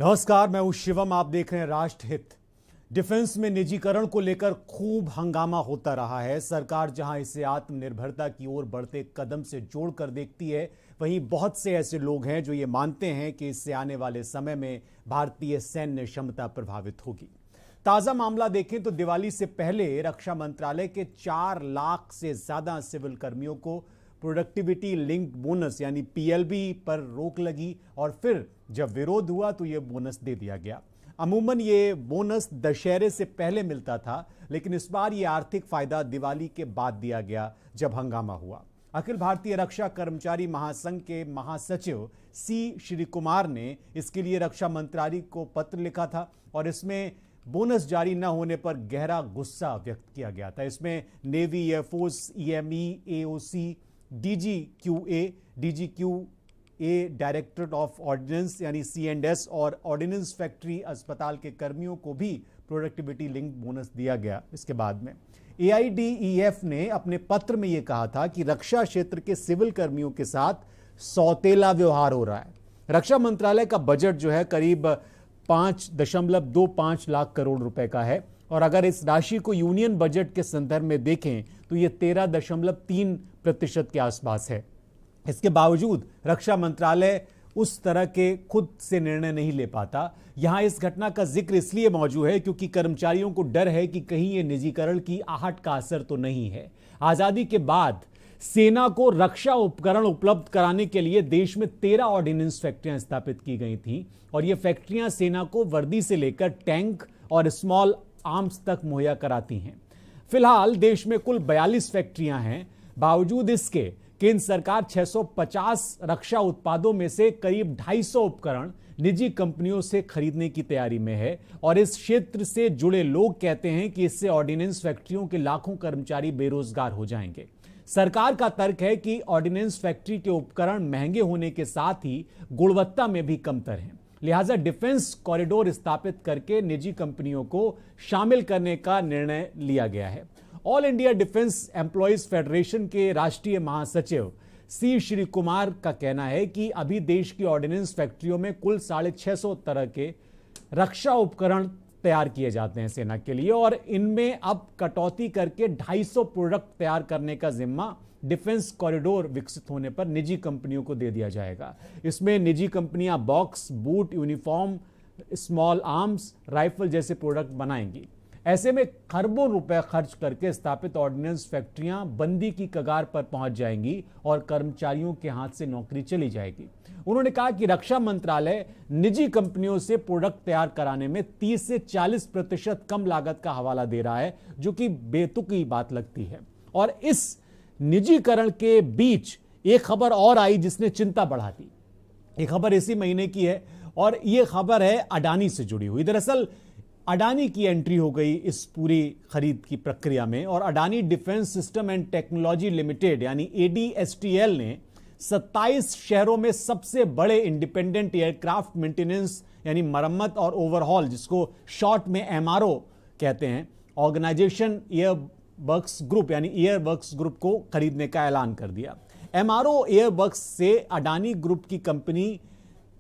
नमस्कार, मैं हूं शिवम। आप देख रहे हैं राष्ट्रहित। डिफेंस में निजीकरण को लेकर खूब हंगामा होता रहा है। सरकार जहां इसे आत्मनिर्भरता की ओर बढ़ते कदम से जोड़कर देखती है, वहीं बहुत से ऐसे लोग हैं जो ये मानते हैं कि इससे आने वाले समय में भारतीय सैन्य क्षमता प्रभावित होगी। ताजा मामला देखें तो दिवाली से पहले रक्षा मंत्रालय के 4 लाख से ज्यादा सिविल कर्मियों को प्रोडक्टिविटी लिंक बोनस यानी पीएलबी पर रोक लगी और फिर जब विरोध हुआ तो यह बोनस दे दिया गया। अमूमन ये बोनस दशहरे से पहले मिलता था, लेकिन इस बार यह आर्थिक फायदा दिवाली के बाद दिया गया जब हंगामा हुआ। अखिल भारतीय रक्षा कर्मचारी महासंघ के महासचिव सी श्री कुमार ने इसके लिए रक्षा मंत्रालय को पत्र लिखा था और इसमें बोनस जारी न होने पर गहरा गुस्सा व्यक्त किया गया था। इसमें navy, air force, EME, AOC, DGQA, directorate of ordnance यानी सीएंडएस और ऑर्डिनेंस फैक्ट्री अस्पताल के कर्मियों को भी प्रोडक्टिविटी लिंक बोनस दिया गया। इसके बाद में एआईडीईएफ ने अपने पत्र में यह कहा था कि रक्षा क्षेत्र के सिविल कर्मियों के साथ सौतेला व्यवहार हो रहा है। रक्षा मंत्रालय का बजट जो है करीब 5.25 लाख करोड़ रुपए का है और अगर इस राशि को यूनियन बजट के संदर्भ में देखें तो यह 13.3% के आसपास है। इसके बावजूद रक्षा मंत्रालय उस तरह के खुद से निर्णय नहीं ले पाता। यहां इस घटना का जिक्र इसलिए मौजूद है क्योंकि कर्मचारियों को डर है कि कहीं ये निजीकरण की आहट का असर तो नहीं है। आजादी के बाद सेना को रक्षा उपकरण उपलब्ध कराने के लिए देश में 13 ऑर्डिनेंस फैक्ट्रियां स्थापित की गई थी और ये फैक्ट्रियां सेना को वर्दी से लेकर टैंक और स्मॉल आर्म्स तक मुहैया कराती हैं। फिलहाल देश में कुल 42 फैक्ट्रियां हैं। बावजूद इसके केंद्र सरकार 650 रक्षा उत्पादों में से करीब 250 उपकरण निजी कंपनियों से खरीदने की तैयारी में है और इस क्षेत्र से जुड़े लोग कहते हैं कि इससे ऑर्डिनेंस फैक्ट्रियों के लाखों कर्मचारी बेरोजगार हो जाएंगे। सरकार का तर्क है कि ऑर्डिनेंस फैक्ट्री के उपकरण महंगे होने के साथ ही गुणवत्ता में भी कमतर हैं, लिहाजा डिफेंस कॉरिडोर स्थापित करके निजी कंपनियों को शामिल करने का निर्णय लिया गया है। All India defence employees federation के राष्ट्रीय महासचिव सी श्री कुमार का कहना है कि अभी देश की ऑर्डिनेंस फैक्ट्रियों में कुल 650 तरह के रक्षा उपकरण तैयार किए जाते हैं सेना के लिए और इनमें अब कटौती करके 250 प्रोडक्ट तैयार करने का जिम्मा डिफेंस कॉरिडोर विकसित होने पर निजी कंपनियों को दे दिया जाएगा। इसमें निजी कंपनियां box, boot, uniform, small arms, rifle जैसे प्रोडक्ट बनाएंगी। ऐसे में खरबों रुपए खर्च करके स्थापित ऑर्डिनेंस फैक्ट्रियां बंदी की कगार पर पहुंच जाएंगी और कर्मचारियों के हाथ से नौकरी चली जाएगी। उन्होंने कहा कि रक्षा मंत्रालय निजी कंपनियों से प्रोडक्ट तैयार कराने में 30 से 40% कम लागत का हवाला दे रहा है, जो कि बेतुकी बात लगती है। और इस निजीकरण के बीच एक खबर और आई जिसने चिंता बढ़ा दी। ये खबर इसी महीने की है और यह खबर है अडानी से जुड़ी हुई। दरअसल अडानी की एंट्री हो गई इस पूरी खरीद की प्रक्रिया में और Adani defence system and technology limited यानी एडीएसटीएल ने 27 शहरों में सबसे बड़े इंडिपेंडेंट एयरक्राफ्ट मेंटेनेंस यानी मरम्मत और ओवरहॉल, जिसको शॉर्ट में एमआरओ कहते हैं, ऑर्गेनाइजेशन एयरवर्क्स ग्रुप यानी एयरवर्क्स ग्रुप को खरीदने का ऐलान कर दिया। एमआरओ एयरवर्क्स से अडानी ग्रुप की कंपनी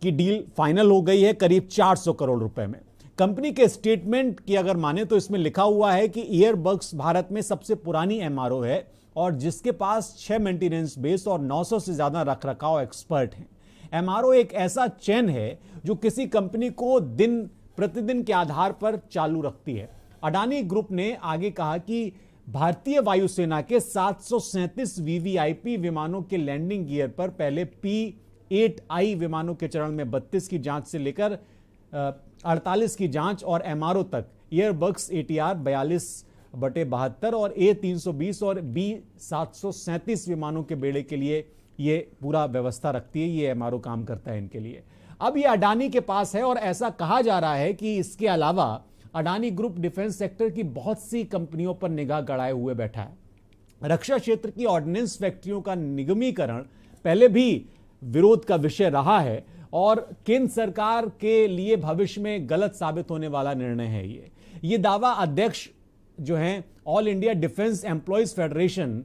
की डील फाइनल हो गई है करीब 400 करोड़ रुपए में। कंपनी के स्टेटमेंट की अगर माने तो इसमें लिखा हुआ है कि एयरवर्क्स भारत में सबसे पुरानी एमआरओ है और जिसके पास 6 मेंटेनेंस बेस और 900 से ज्यादा रखरखाव एक्सपर्ट हैं। एमआरओ एक ऐसा चेन है जो किसी कंपनी को दिन प्रतिदिन के आधार पर चालू रखती है। अडानी ग्रुप ने आगे कहा कि भारतीय वायुसेना के 737 वीवीआईपी विमानों के लैंडिंग गियर पर पहले P-8I विमानों के चरण में 32 की जांच से लेकर 48 की जांच और एमआरओ तक एयरबक्स ATR 42/72 और A320 और B737 विमानों के बेड़े के लिए ये पूरा व्यवस्था रखती है। ये एमआरओ काम करता है इनके लिए। अब ये अडानी के पास है और ऐसा कहा जा रहा है कि इसके अलावा अडानी ग्रुप डिफेंस सेक्टर की बहुत सी कंपनियों पर निगाह गड़ाए हुए बैठा है। रक्षा क्षेत्र की ऑर्डिनेंस फैक्ट्रियों का निगमीकरण पहले भी विरोध का विषय रहा है और केंद्र सरकार के लिए भविष्य में गलत साबित होने वाला निर्णय है। ये दावा अध्यक्ष जो हैं all India defence employees federation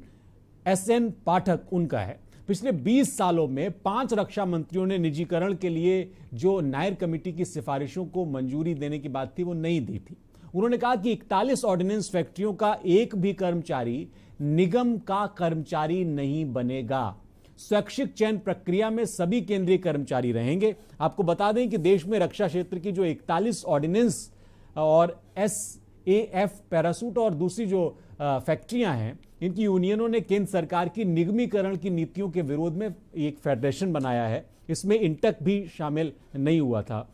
SN पाठक उनका है। पिछले 20 सालों में 5 रक्षा मंत्रियों ने निजीकरण के लिए जो नायर कमेटी की सिफारिशों को मंजूरी देने की बात थी वो नहीं दी थी। उन्होंने कहा कि 41 ऑर्डिनेंस फैक्ट्रियों का एक भी कर्मचारी निगम का कर्मचारी नहीं बनेगा। स्वैच्छिक चयन प्रक्रिया में सभी केंद्रीय कर्मचारी रहेंगे। आपको बता दें कि देश में रक्षा क्षेत्र की जो 41 ऑर्डिनेंस और SAF पैरासूट और दूसरी जो फैक्ट्रियां हैं, इनकी यूनियनों ने केंद्र सरकार की निगमीकरण की नीतियों के विरोध में एक फेडरेशन बनाया है। इसमें इंटक भी शामिल नहीं हुआ था।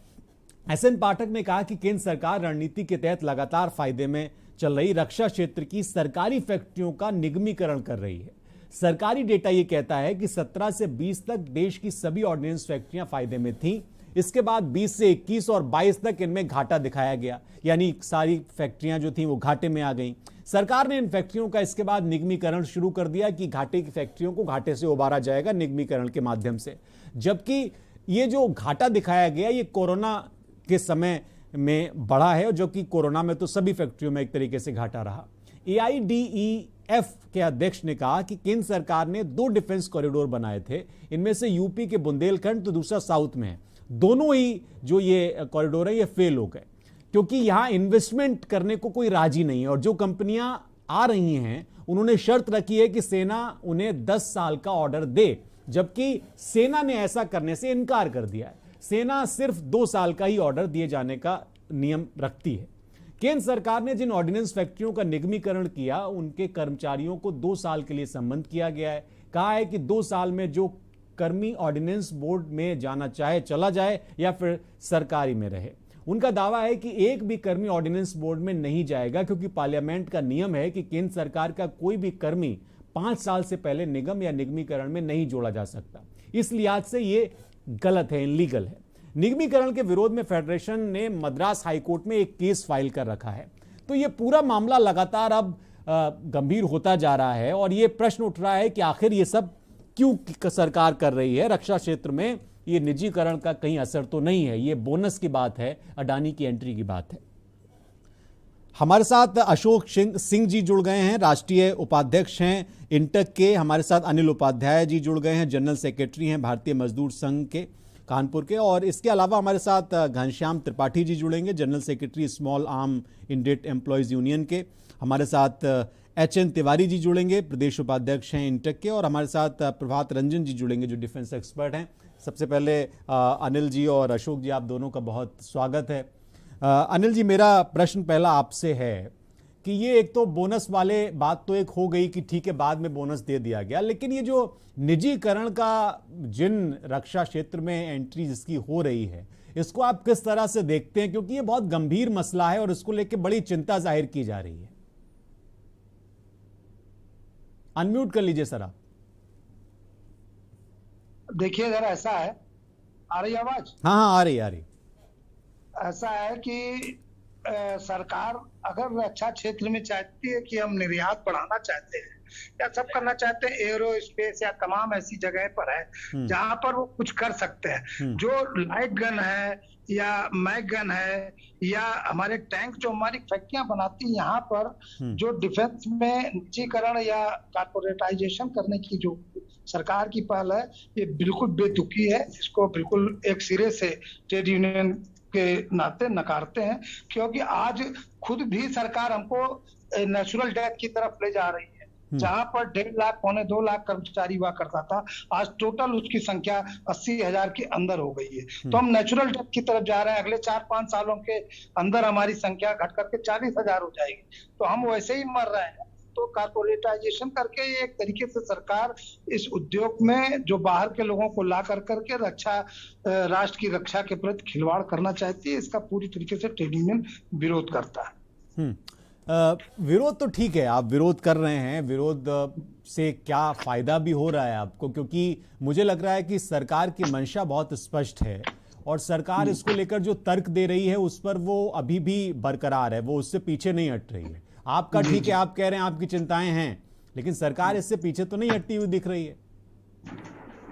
SN पाठक ने कहा कि केंद्र सरकार रणनीति के तहत लगातार फायदे में चल रही रक्षा क्षेत्र की सरकारी फैक्ट्रियों का निगमीकरण कर रही है। सरकारी डेटा यह कहता है कि 17 से 20 तक देश की सभी ऑर्डिनेंस फैक्ट्रियां फायदे में थीं। इसके बाद 20 से 21 और 22 तक इनमें घाटा दिखाया गया, यानी सारी फैक्ट्रियां जो थीं वो घाटे में आ गईं। सरकार ने इन फैक्ट्रियों का इसके बाद निगमीकरण शुरू कर दिया कि घाटे की फैक्ट्रियों को घाटे से उबारा जाएगा निगमीकरण के माध्यम से। जबकि ये जो घाटा दिखाया गया ये कोरोना के समय में बढ़ा है, जो कि कोरोना में तो सभी फैक्ट्रियों में एक तरीके से घाटा रहा। AIDEF के अध्यक्ष ने कहा कि केंद्र सरकार ने 2 डिफेंस कॉरिडोर बनाए थे, इनमें से यूपी के बुंदेलखंड तो दूसरा साउथ में है। दोनों ही जो ये कॉरिडोर है ये फेल हो गए क्योंकि यहां इन्वेस्टमेंट करने को कोई राजी नहीं है। और जो कंपनियां आ रही हैं उन्होंने शर्त रखी है कि सेना उन्हें 10 साल का ऑर्डर दे, जबकि सेना ने ऐसा करने से इनकार कर दिया है। सेना सिर्फ 2 साल का ही ऑर्डर दिए जाने का नियम रखती है। केंद्र सरकार ने जिन ऑर्डिनेंस फैक्ट्रियों का निगमीकरण किया उनके कर्मचारियों को 2 साल के लिए संबंध किया गया है। कहा है कि 2 साल में जो कर्मी ऑर्डिनेंस बोर्ड में जाना चाहे चला जाए या फिर सरकारी में रहे। उनका दावा है कि एक भी कर्मी ऑर्डिनेंस बोर्ड में नहीं जाएगा क्योंकि पार्लियामेंट का नियम है कि केंद्र सरकार का कोई भी कर्मी 5 साल से पहले निगम या निगमीकरण में नहीं जोड़ा जा सकता। इस लिहाज से ये गलत है, इलीगल है। निगमीकरण के विरोध में फेडरेशन ने मद्रास हाईकोर्ट में एक केस फाइल कर रखा है। तो ये पूरा मामला लगातार अब गंभीर होता जा रहा है और ये प्रश्न उठ रहा है कि आखिर ये सब क्यों सरकार कर रही है। रक्षा क्षेत्र में ये निजीकरण का कहीं असर तो नहीं है, ये बोनस की बात है, अडानी की एंट्री की बात है। हमारे साथ अशोक सिंह जी जुड़ गए हैं, राष्ट्रीय उपाध्यक्ष हैं इंटक के। हमारे साथ अनिल उपाध्याय जी जुड़ गए हैं, जनरल सेक्रेटरी हैं भारतीय मजदूर संघ के कानपुर के। और इसके अलावा हमारे साथ घनश्याम त्रिपाठी जी जुड़ेंगे, general secretary small arm Indian employees union के। हमारे साथ HN तिवारी जी जुड़ेंगे, प्रदेश उपाध्यक्ष हैं इंटक के। और हमारे साथ प्रभात रंजन जी जुड़ेंगे जो डिफेंस एक्सपर्ट हैं। सबसे पहले अनिल जी और अशोक जी, आप दोनों का बहुत स्वागत है। अनिल जी, मेरा प्रश्न पहला आपसे है कि ये एक तो बोनस वाले बात तो एक हो गई कि ठीक है बाद में बोनस दे दिया गया, लेकिन ये जो निजीकरण का जिन रक्षा क्षेत्र में एंट्री जिसकी हो रही है इसको आप किस तरह से देखते हैं, क्योंकि ये बहुत गंभीर मसला है और इसको लेकर बड़ी चिंता जाहिर की जा रही है। अनम्यूट कर लीजिए सर आप। देखिए जरा, ऐसा है, आ रही आवाज? हाँ आ रही। ऐसा है कि सरकार अगर रक्षा क्षेत्र में चाहती है कि हम निर्यात बढ़ाना चाहते हैं या सब करना चाहते हैं, एरो स्पेस या तमाम ऐसी जगह पर है जहां पर वो कुछ कर सकते हैं। जो लाइट गन है या मैग गन है या हमारे टैंक जो हमारी फैक्ट्रियां बनाती हैं, यहाँ पर जो डिफेंस में निजीकरण या कॉर्पोरेटाइजेशन करने की जो सरकार की पहल है, ये बिल्कुल बेतुकी है। इसको बिल्कुल एक सिरे से ट्रेड यूनियन के नाते नकारते हैं, क्योंकि आज खुद भी सरकार हमको नेचुरल डेथ की तरफ ले जा रही है। जहां पर 1.5 लाख 2 लाख कर्मचारी हुआ करता था, आज टोटल उसकी संख्या 80,000 के अंदर हो गई है। तो हम नेचुरल डेथ की तरफ जा रहे हैं। अगले 4-5 सालों के अंदर हमारी संख्या घट करके 40,000 हो जाएगी, तो हम वैसे ही मर रहे हैं। तो कॉर्पोरेटाइजेशन करके ये एक तरीके से सरकार इस उद्योग में जो बाहर के लोगों को ला करके राष्ट्र की रक्षा के प्रति खिलवाड़ करना चाहती है। इसका पूरी तरीके से ट्रेड यूनियन विरोध करता है। विरोध तो ठीक है, आप विरोध कर रहे हैं, विरोध से क्या फायदा भी हो रहा है आपको? क्योंकि मुझे लग रहा है कि सरकार की मंशा बहुत स्पष्ट है और सरकार इसको लेकर जो तर्क दे रही है उस पर वो अभी भी बरकरार है, वो उससे पीछे नहीं हट रही है। आपका ठीक है, आप कह रहे हैं आपकी चिंताएं हैं, लेकिन सरकार इससे पीछे तो नहीं हटती हुई दिख रही है।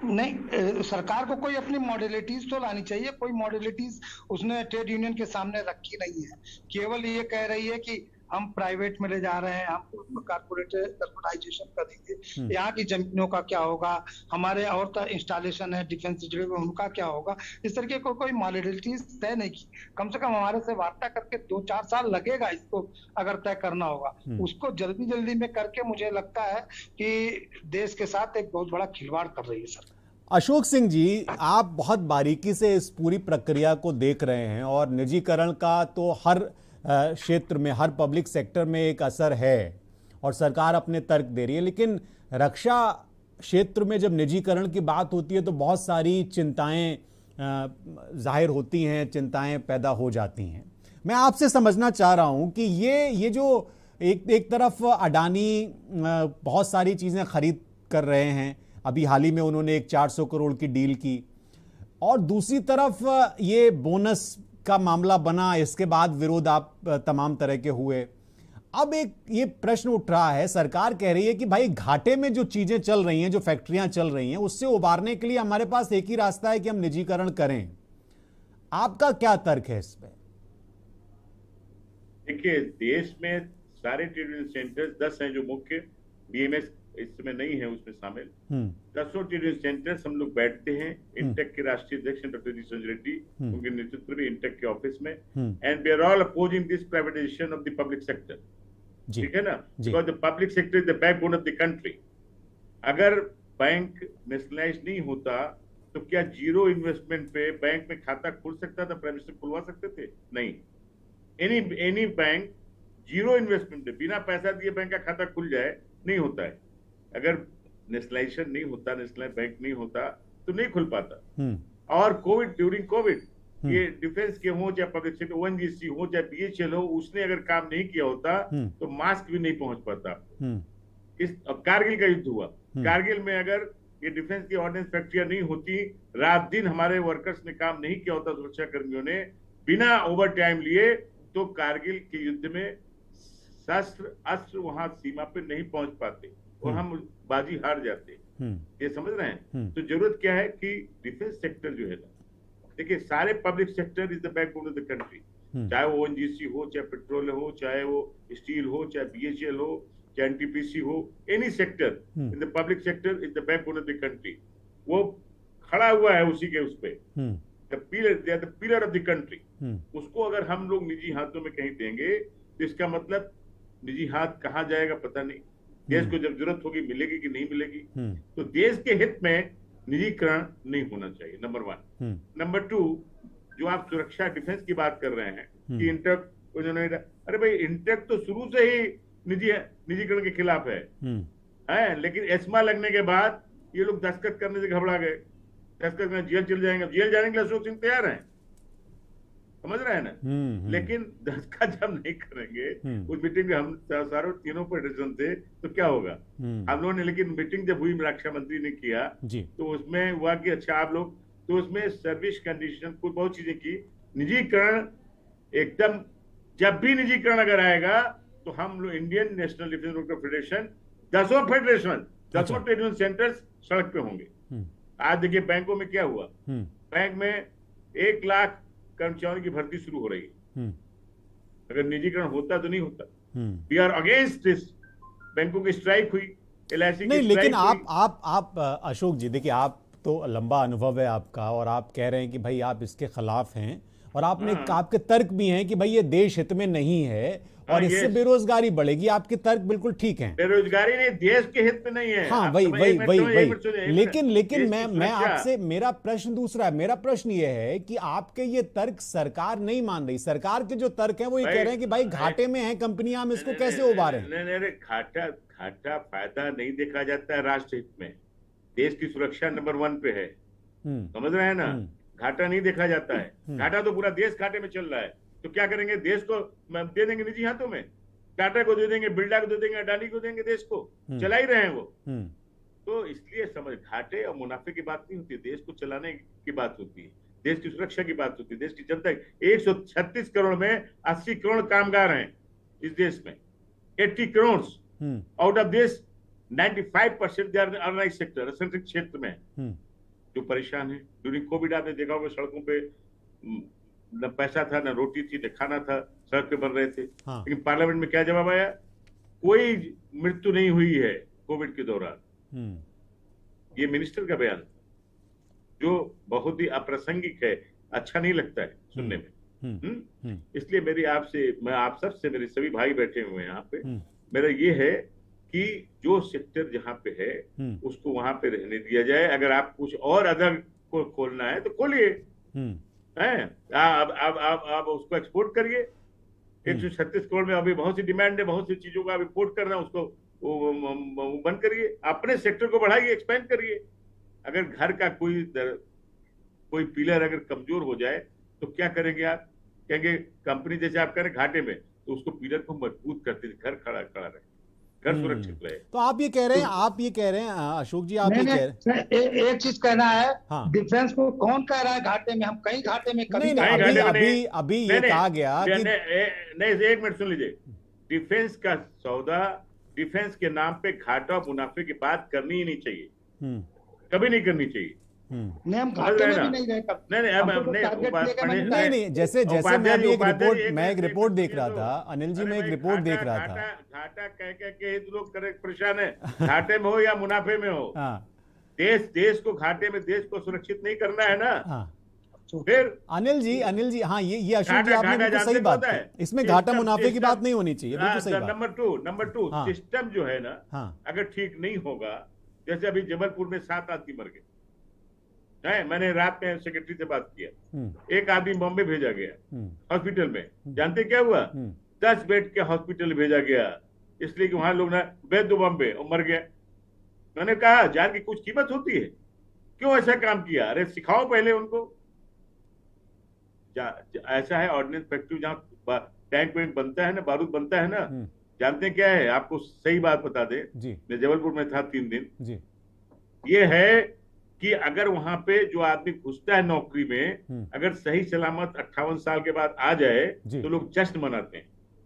नहीं, सरकार को कोई अपनी मॉडलिटीज तो लानी चाहिए। कोई मॉडलिटीज उसने ट्रेड यूनियन के सामने रखी नहीं है। केवल ये कह रही है कि हम प्राइवेट में ले जा रहे हैं, हम कॉर्पोरेटाइजेशन करेंगे, यहाँ की जमीनों का क्या होगा, हमारे और इंस्टॉलेशन है डिफेंस रिलेटेड उनका क्या होगा। इस तरीके को कोई मॉडलिटीज तय नहीं की, कम से कम हमारे से वार्ता करके 2-4 साल लगेगा इसको अगर तय करना होगा। उसको जल्दी जल्दी में करके मुझे लगता है कि देश के साथ एक बहुत बड़ा खिलवाड़ कर रही है सरकार। अशोक सिंह जी, आप बहुत बारीकी से इस पूरी प्रक्रिया को देख रहे हैं और निजीकरण का तो हर क्षेत्र में, हर पब्लिक सेक्टर में एक असर है और सरकार अपने तर्क दे रही है, लेकिन रक्षा क्षेत्र में जब निजीकरण की बात होती है तो बहुत सारी चिंताएं जाहिर होती हैं, चिंताएं पैदा हो जाती हैं। मैं आपसे समझना चाह रहा हूं कि ये जो एक तरफ अडानी बहुत सारी चीज़ें खरीद कर रहे हैं, अभी हाल ही में उन्होंने एक 400 करोड़ की डील की, और दूसरी तरफ ये बोनस का मामला बना, इसके बाद विरोध आप तमाम तरह के हुए। अब एक ये प्रश्न उठ रहा है, सरकार कह रही है कि भाई घाटे में जो चीजें चल रही हैं, जो फैक्ट्रियां चल रही हैं, उससे उबारने के लिए हमारे पास एक ही रास्ता है कि हम निजीकरण करें। आपका क्या तर्क है इस पे? देखिए, देश में सारे ट्रेड यूनियन सेंटर्स 10 हैं जो मुख्य, बीएमएस इस समय नहीं है उसमें शामिल। 10 ट्रेड यूनियन सेंटर्स हम लोग बैठते हैं, इंटेक के राष्ट्रीय अध्यक्ष डॉक्टर जी संजय रेड्डी, उनके नेतृत्व में इंटेक के ऑफिस में, and we are all opposing this privatisation of the public sector. ठीक है ना, because the public sector is the backbone of the country. अगर बैंक नेशनलाइज नहीं होता तो क्या जीरो इन्वेस्टमेंट पे बैंक में खाता खुल सकता था? प्राइम मिनिस्टर खुलवा सकते थे? नहीं। एनी बैंक जीरो इन्वेस्टमेंट पे, बिना पैसा दिए बैंक का खाता खुल जाए, नहीं होता है। अगर नेशनलाइजेशन नहीं होता, नेशनल बैंक नहीं होता तो नहीं खुल पाता। और कोविड, ड्यूरिंग कोविड, ये डिफेंस के हो चाहे पब्लिक सेक्टर, ओएनजीसी हो चाहे बीएचईएल हो, उसने अगर काम नहीं किया होता तो मास्क भी नहीं पहुंच पाता। इस कारगिल का युद्ध हुआ, कारगिल में अगर ये डिफेंस की ऑर्डिनेंस फैक्ट्रियां नहीं होती, रात दिन हमारे वर्कर्स ने काम नहीं किया होता, सुरक्षा कर्मियों ने बिना ओवर टाइम लिए, तो कारगिल के युद्ध में शस्त्र अस्त्र वहां सीमा पे नहीं पहुंच पाते और हम बाजी हार जाते। ये समझ रहे हैं? तो जरूरत क्या है कि डिफेंस सेक्टर जो है ना, देखिए सारे public sector is the backbone of the country, चाहे वो ओएनजीसी हो, चाहे पेट्रोल हो, चाहे वो स्टील हो, चाहे बीएचईएल हो, चाहे एनटीपीसी हो, any sector in the public sector is the backbone of the country. वो खड़ा हुआ है उसी के उस पे, the pillar of the country. उसको अगर हम लोग निजी हाथों में कहीं देंगे तो इसका मतलब निजी हाथ कहाँ जाएगा पता नहीं, देश को जब जरूरत होगी मिलेगी कि नहीं मिलेगी। तो देश के हित में निजीकरण नहीं होना चाहिए, नंबर 1। नंबर 2, जो आप सुरक्षा डिफेंस की बात कर रहे हैं कि इंटेक, अरे भाई इंटेक तो शुरू से ही निजीकरण के खिलाफ है, लेकिन एस्मा लगने के बाद ये लोग दस्तखत करने से घबरा गए, दस्तखत करने जेल चले जाएंगे। जेल जाने के लिए अशोक सिंह तैयार हैं, समझ रहे हैं ना, लेकिन दस्तखत जब नहीं करेंगे, उस मीटिंग में हम सारों तीनों फेडरेशन थे, तो क्या होगा? हम लोगों ने, लेकिन मीटिंग जब हुई रक्षा मंत्री ने किया तो उसमें हुआ कि अच्छा आप लोग, तो उसमें सर्विस कंडीशन को बहुत चीजें की। निजीकरण एकदम, जब भी निजीकरण अगर आएगा तो हम लोग Indian national defence federation 10 federation 10 trade union centres सड़क पे होंगे। आज देखिए बैंकों में क्या हुआ, बैंक में 1 लाख कर्मचारियों की भर्ती शुरू हो रही है। अगर निजीकरण होता तो नहीं होता। We are against this. बैंकों की स्ट्राइक हुई, एलआईसी नहीं, लेकिन आप अशोक जी, देखिए आप तो लंबा अनुभव है आपका और आप कह रहे हैं कि भाई आप इसके खिलाफ हैं और आपने आपके तर्क भी हैं कि भाई ये देश हित में नहीं है और इससे बेरोजगारी बढ़ेगी। आपके तर्क बिल्कुल ठीक हैं। बेरोजगारी नहीं, देश के हित में नहीं है। हाँ, वही। लेकिन मैं आपसे, मेरा प्रश्न दूसरा है। मेरा प्रश्न ये है कि आपके ये तर्क सरकार नहीं मान रही। सरकार के जो तर्क हैं वो ये कह रहे हैं कि भाई घाटे में है कंपनियां, हम इसको कैसे उबारें? नहीं, घाटा फायदा नहीं देखा जाता है राष्ट्र हित में। देश की सुरक्षा नंबर 1 पे है, समझ रहे हैं ना। घाटा नहीं देखा जाता है। घाटा तो पूरा देश घाटे में चल रहा है, तो क्या करेंगे? देश को दे देंगे निजी हाथों में, टाटा को दे देंगे, बिरला को दे देंगे, अडानी को देंगे, देश को चला ही रहे हैं वो। तो इसलिए समझ, घाटे और मुनाफे की बात नहीं होती, देश को चलाने की बात होती है, देश की सुरक्षा की बात होती है, देश की जनता। 136 करोड़ में 80 करोड़ कामगार हैं इस देश में, 80 crore out of this 95% unorganised sector, असंगठित क्षेत्र में जो परेशान है। ड्यूरिंग कोविड आपने देखा होगा सड़कों पे न पैसा था, न रोटी थी, न खाना था, सड़क पे मर रहे थे। हाँ। लेकिन पार्लियामेंट में क्या जवाब आया? कोई मृत्यु नहीं हुई है कोविड के दौरान। ये मिनिस्टर का बयान जो बहुत ही अप्रासंगिक है, अच्छा नहीं लगता है सुनने में। इसलिए मैं आप सबसे, मेरे सभी भाई बैठे हुए हैं यहाँ पे, मेरा ये है कि जो सेक्टर जहाँ पे है उसको वहां पे रहने दिया जाए। अगर आप कुछ और अदर को खोलना है तो खोलिए, हैं? आप उसको एक्सपोर्ट करिए। 136 करोड़ में अभी बहुत सी डिमांड है, बहुत सी चीजों का एक्सपोर्ट करना, उसको वो बंद करिए। अपने सेक्टर को बढ़ाइए, एक्सपेंड करिए। अगर घर का कोई पिलर अगर कमजोर हो जाए तो क्या करेंगे आप? कहेंगे कंपनी जैसे आप करें घाटे में, तो उसको पिलर को मजबूत करते घर खड़ा रहे, घर सुरक्षित रहे। तो आप ये कह रहे हैं अशोक जी, आप ये कह रहे हैं, एक चीज कहना है। हाँ। डिफेंस को कौन कह रहा है घाटे में? हम कहीं घाटे में कभी अभी ये कहा गया कि नहीं, एक मिनट सुन लीजिए। डिफेंस का सौदा, डिफेंस के नाम पे घाटा मुनाफे की बात करनी ही नहीं चाहिए, कभी नहीं करनी चाहिए। नहीं, हम घाटे में भी नहीं रहे कब। नहीं, जैसे मैं एक रिपोर्ट देख रहा था, अनिल जी, मैं एक रिपोर्ट देख रहा था। घाटा कह के लोग परेशान है, घाटे में हो या मुनाफे में हो। देश को घाटे में, देश को सुरक्षित नहीं करना है ना। फिर अनिल जी, हाँ, ये अशोक जी आपने बिल्कुल सही बात है, इसमें घाटा मुनाफे की बात नहीं होनी चाहिए, बिल्कुल सही बात। नंबर टू, सिस्टम जो है ना, अगर ठीक नहीं होगा, जैसे अभी जबलपुर में 7 आदमी मर गए, मैंने रात में सेक्रेटरी से बात किया। एक आदमी बॉम्बे भेजा गया हॉस्पिटल में, जानते क्या हुआ? 10 बेड के हॉस्पिटल भेजा गया, इसलिए कि वहां लोग ना भेज दो बॉम्बे, और मर गया। मैंने कहा जान की कुछ कीमत होती है? क्यों ऐसा काम किया? अरे सिखाओ पहले उनको। ऐसा है ऑर्डिनेंस फैक्ट्री जहाँ टैंक वैंक बनता है ना, बारूद बनता है ना, जानते क्या है? आपको सही बात बता दे, मैं जबलपुर में था 3 दिन। ये है कि अगर वहां पे जो आदमी घुसता है नौकरी में, अगर सही सलामत 58 साल के बाद आ जाए तो लोग जश्न मनाते हैं।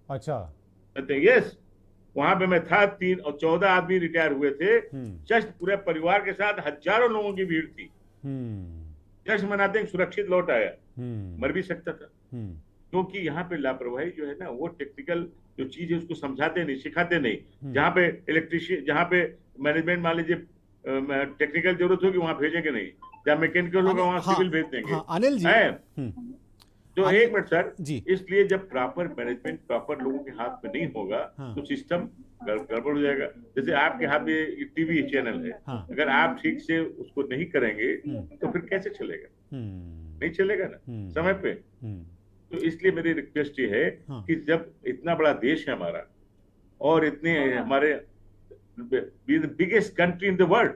अच्छा, यस, वहां पे मैं था, 3 और 14 आदमी रिटायर हुए थे। जश्न पूरे परिवार के साथ, हजारों लोगों की भीड़ थी। जश्न मनाते हैं, सुरक्षित लौट आया। मर भी सकता था, क्योंकि यहाँ पे लापरवाही जो है ना, वो टेक्निकल जो चीज है उसको समझाते नहीं, सिखाते नहीं। जहाँ पे इलेक्ट्रिशियन, जहाँ पे मैनेजमेंट मान लीजिए टेक्निकल जरूरत होगी वहां भेजेंगे नहीं, जहाँ मैकेनिकल होगा वहां सिविल भेज देंगे। अनिल जी, तो एक मिनट सर, इसलिए जब प्रॉपर मैनेजमेंट प्रॉपर लोगों के हाथ में नहीं होगा तो सिस्टम गड़बड़ हो जाएगा। जैसे आपके हाथ में टीवी चैनल है, अगर आप ठीक से उसको नहीं करेंगे तो फिर कैसे चलेगा? नहीं चलेगा ना समय पे। तो इसलिए मेरी रिक्वेस्ट ये है कि जब इतना बड़ा देश है हमारा, और इतने हमारे biggest country in the world,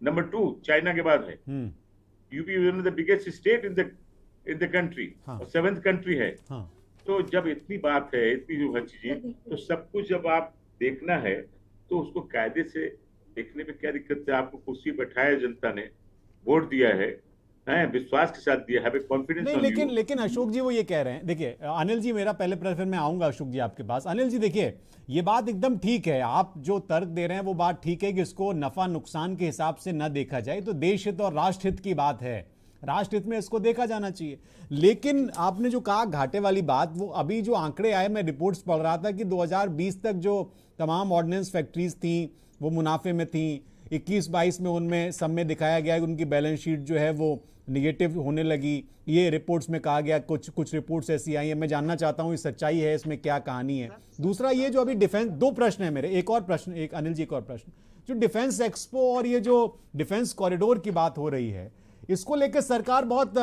number 2 China के बाद है, UP one of the biggest state in the country, और 7th कंट्री है। तो जब इतनी बात है, इतनी जो हर चीजें, तो सब कुछ जब आप देखना है तो उसको कायदे से देखने में क्या दिक्कत है? आपको कुर्सी बैठाया, जनता ने वोट दिया है, विश्वास के साथ दिया है, कॉन्फिडेंस नहीं। लेकिन अशोक जी वो ये कह रहे हैं, देखिए अनिल जी, मेरा पहले फिर मैं आऊंगा अशोक जी आपके पास। अनिल जी देखिए, ये बात एकदम ठीक है, आप जो तर्क दे रहे हैं वो बात ठीक है कि इसको नफा नुकसान के हिसाब से न देखा जाए, तो देश हित और राष्ट्र हित की बात है, राष्ट्र हित में इसको देखा जाना चाहिए। लेकिन आपने जो कहा घाटे वाली बात, वो अभी जो आंकड़े आए, मैं रिपोर्ट्स पढ़ रहा था कि 2020 तक जो तमाम ऑर्डिनेंस फैक्ट्रीज थी वो मुनाफे में थी। 21-22 में उनमें सब में दिखाया गया कि उनकी बैलेंस शीट जो है वो निगेटिव होने लगी। ये रिपोर्ट्स में कहा गया, कुछ रिपोर्ट्स ऐसी आई हैं। मैं जानना चाहता हूँ ये सच्चाई है, इसमें क्या कहानी है। दूसरा ये जो अभी डिफेंस, 2 प्रश्न है मेरे, एक और प्रश्न, एक अनिल जी, एक और प्रश्न, जो डिफेंस एक्सपो और ये जो डिफेंस कॉरिडोर की बात हो रही है, इसको लेकर सरकार बहुत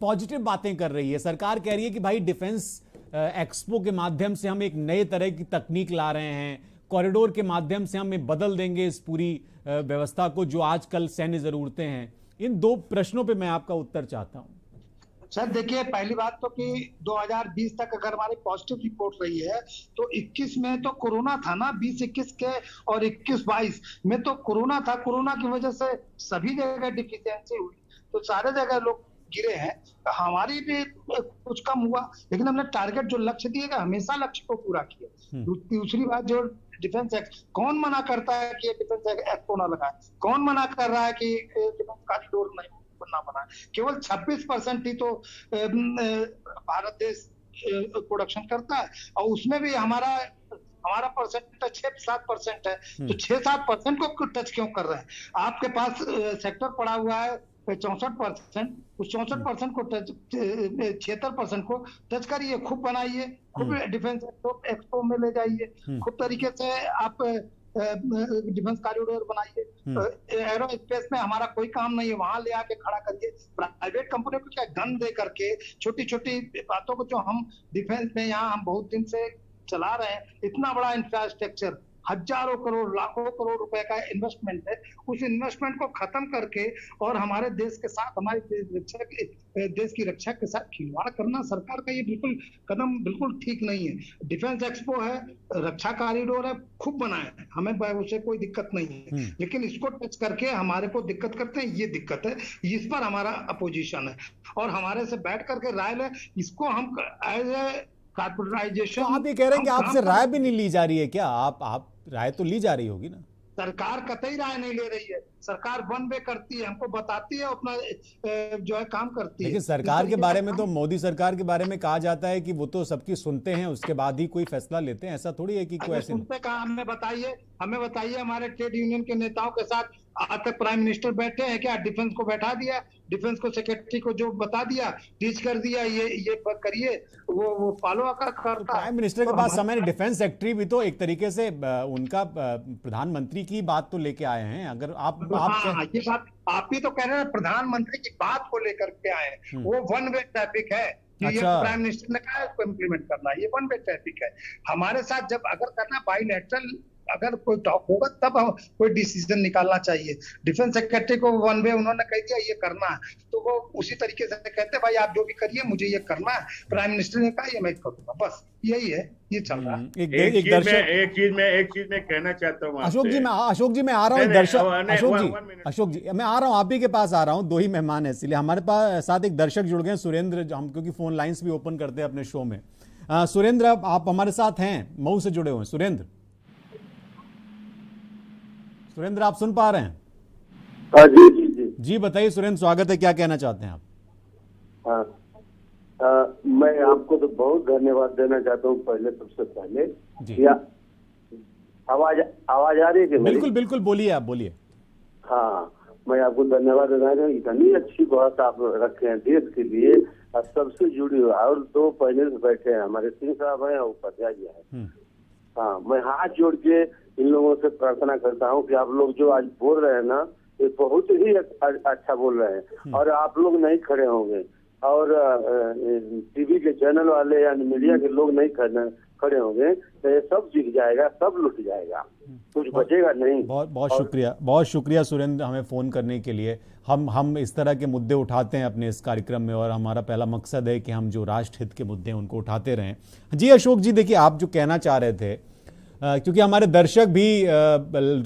पॉजिटिव बातें कर रही है। सरकार कह रही है कि भाई डिफेंस एक्सपो के माध्यम से हम एक नए तरह की तकनीक ला रहे हैं, कॉरिडोर के माध्यम से हम बदल देंगे इस पूरी व्यवस्था को जो आजकल सैन्य जरूरतें हैं। इन 2 प्रश्नों पे मैं आपका उत्तर चाहता हूं। सर देखिए, पहली बात तो कि 2020 तक अगर हमारी पॉजिटिव रिपोर्ट रही है तो 21 में तो कोरोना था ना, 20-21 के और 21-22 में तो कोरोना था। कोरोना की वजह से सभी जगह डिफिशियंसी हुई, तो सारे जगह लोग गिरे हैं। हमारी भी कुछ कम हुआ, लेकिन हमने टारगेट जो लक्ष्य दिए गए, हमेशा लक्ष्य को पूरा किया। दूसरी बात, जो डिफेंस एक्ट, कौन मना करता है कि डिफेंस एक्ट को ना लगाए? कौन मना कर रहा है कि डिफेंस कॉरिडोर नहीं बनना बनाए? है। केवल 26% ही तो भारत देश प्रोडक्शन करता है, और उसमें भी हमारा परसेंटेज 6-7% है। तो 6-7% को टच क्यों कर रहे हैं? आपके पास सेक्टर पड़ा हुआ है 64%, उस 64% को टच 76% को टच करिए, खूब बनाइए, खूब डिफेंस एक्सपो में ले जाइए, खूब तरीके से आप डिफेंस कॉरिडोर बनाइए। एरो स्पेस में हमारा कोई काम नहीं है, वहां ले आके खड़ा करिए। प्राइवेट कंपनी को क्या गन दे करके छोटी छोटी बातों को, जो हम डिफेंस में यहाँ हम बहुत दिन से चला रहे हैं, इतना बड़ा इंफ्रास्ट्रक्चर, हजारों करोड़ लाखों करोड़ रुपए का इन्वेस्टमेंट है, उस इन्वेस्टमेंट को खत्म करके और हमारे देश के साथ, हमारे देश की रक्षा के साथ खिलवाड़ करना सरकार का ये बिल्कुल कदम बिल्कुल ठीक नहीं है। डिफेंस एक्सपो है, रक्षा कॉरिडोर है, खूब बनाए हैं, हमें उसे कोई दिक्कत नहीं है, लेकिन इसको टच करके हमारे को दिक्कत करते हैं, ये दिक्कत है, इस पर हमारा अपोजिशन है। और हमारे से बैठ करके राय ले, इसको हम एज ए कॉर्पोरेटाइजेशन। तो आप ये कह रहे हैं कि आपसे राय भी नहीं ली जा रही है क्या? आप राय तो ली जा रही होगी ना? सरकार कतई राय नहीं ले रही है, सरकार वन वे करती है, हमको बताती है, अपना जो है काम करती है। लेकिन सरकार के बारे में तो, मोदी सरकार के बारे में कहा जाता है कि वो तो सबकी सुनते हैं, उसके बाद ही कोई फैसला लेते हैं। ऐसा थोड़ी है कि कोई ऐसे सुनते कहा? हमें बताइए हमारे ट्रेड यूनियन के नेताओं के साथ आज तक प्राइम मिनिस्टर बैठे हैं क्या? डिफेंस को बैठा दिया, डिफेंस को सेक्रेटरी को जो बता दिया, टीच कर दिया, ये करिए, वो फॉलो करता। प्राइम मिनिस्टर के पास समय, डिफेंस सेक्रेटरी भी तो एक तरीके से उनका प्रधानमंत्री की बात तो लेके आए हैं। अगर ये बात आप ही तो कह रहे हैं, प्रधानमंत्री की बात को लेकर के आए हैं, वो वन वे ट्रैफिक है। ये प्राइम मिनिस्टर ने कहा इसको इम्प्लीमेंट करना, ये वन वे ट्रैफिक है। हमारे साथ जब अगर करना बाइलैटरल, अगर कोई टॉक होगा तब हम कोई डिसीजन निकालना चाहिए। डिफेंस सेक्रेटरी को वन वे उन्होंने कह दिया ये करना है, तो वो उसी तरीके से कहते भाई आप जो भी करिए, मुझे ये करना है। प्राइम मिनिस्टर ने कहा ये मैं करूंगा, बस यही है, ये चल रहा है। एक चीज मैं कहना चाहता हूँ अशोक जी, मैं आ रहा हूँ दर्शक। अशोक जी मैं आ रहा हूँ, आप ही के पास आ रहा हूँ, दो ही मेहमान है इसलिए। हमारे पास साथ एक दर्शक जुड़ गए, सुरेंद्र, हम क्योंकि फोन लाइंस भी ओपन करते हैं अपने शो में। सुरेंद्र, आप हमारे साथ हैं, मऊ से जुड़े हुए हैं। सुरेंद्र आप सुन पा रहे हैं? हाँ जी बताइए सुरेंद्र, स्वागत है, क्या कहना चाहते हैं आप? मैं आपको तो बहुत धन्यवाद देना चाहता हूँ। पहले सबसे पहले जी। आवाज आ रही है? बिल्कुल बोलिए, आप बोलिए। हाँ, मैं आपको धन्यवाद देना चाहता हूँ, इतनी अच्छी बात आप रखे हैं देश के लिए, और सबसे जुड़ी हुई। और दो पैनल बैठे हैं, हमारे सिंह साहब हैं और उपाध्याय है। हाँ, मैं हाथ जोड़ के इन लोगों से प्रार्थना करता हूँ कि आप लोग जो आज बोल रहे हैं ना, ये बहुत ही अच्छा बोल रहे हैं, और आप लोग नहीं खड़े होंगे, और टीवी के चैनल वाले या मीडिया के लोग नहीं खड़े होंगे, तो ये सब जीत जाएगा, सब लुट जाएगा, कुछ बचेगा नहीं। बहुत शुक्रिया सुरेंद्र, हमें फोन करने के लिए। हम इस तरह के मुद्दे उठाते हैं अपने इस कार्यक्रम में, और हमारा पहला मकसद है कि हम जो राष्ट्र हित के मुद्दे हैं उनको उठाते रहें। जी अशोक जी, देखिए आप जो कहना चाह रहे थे, क्योंकि हमारे दर्शक भी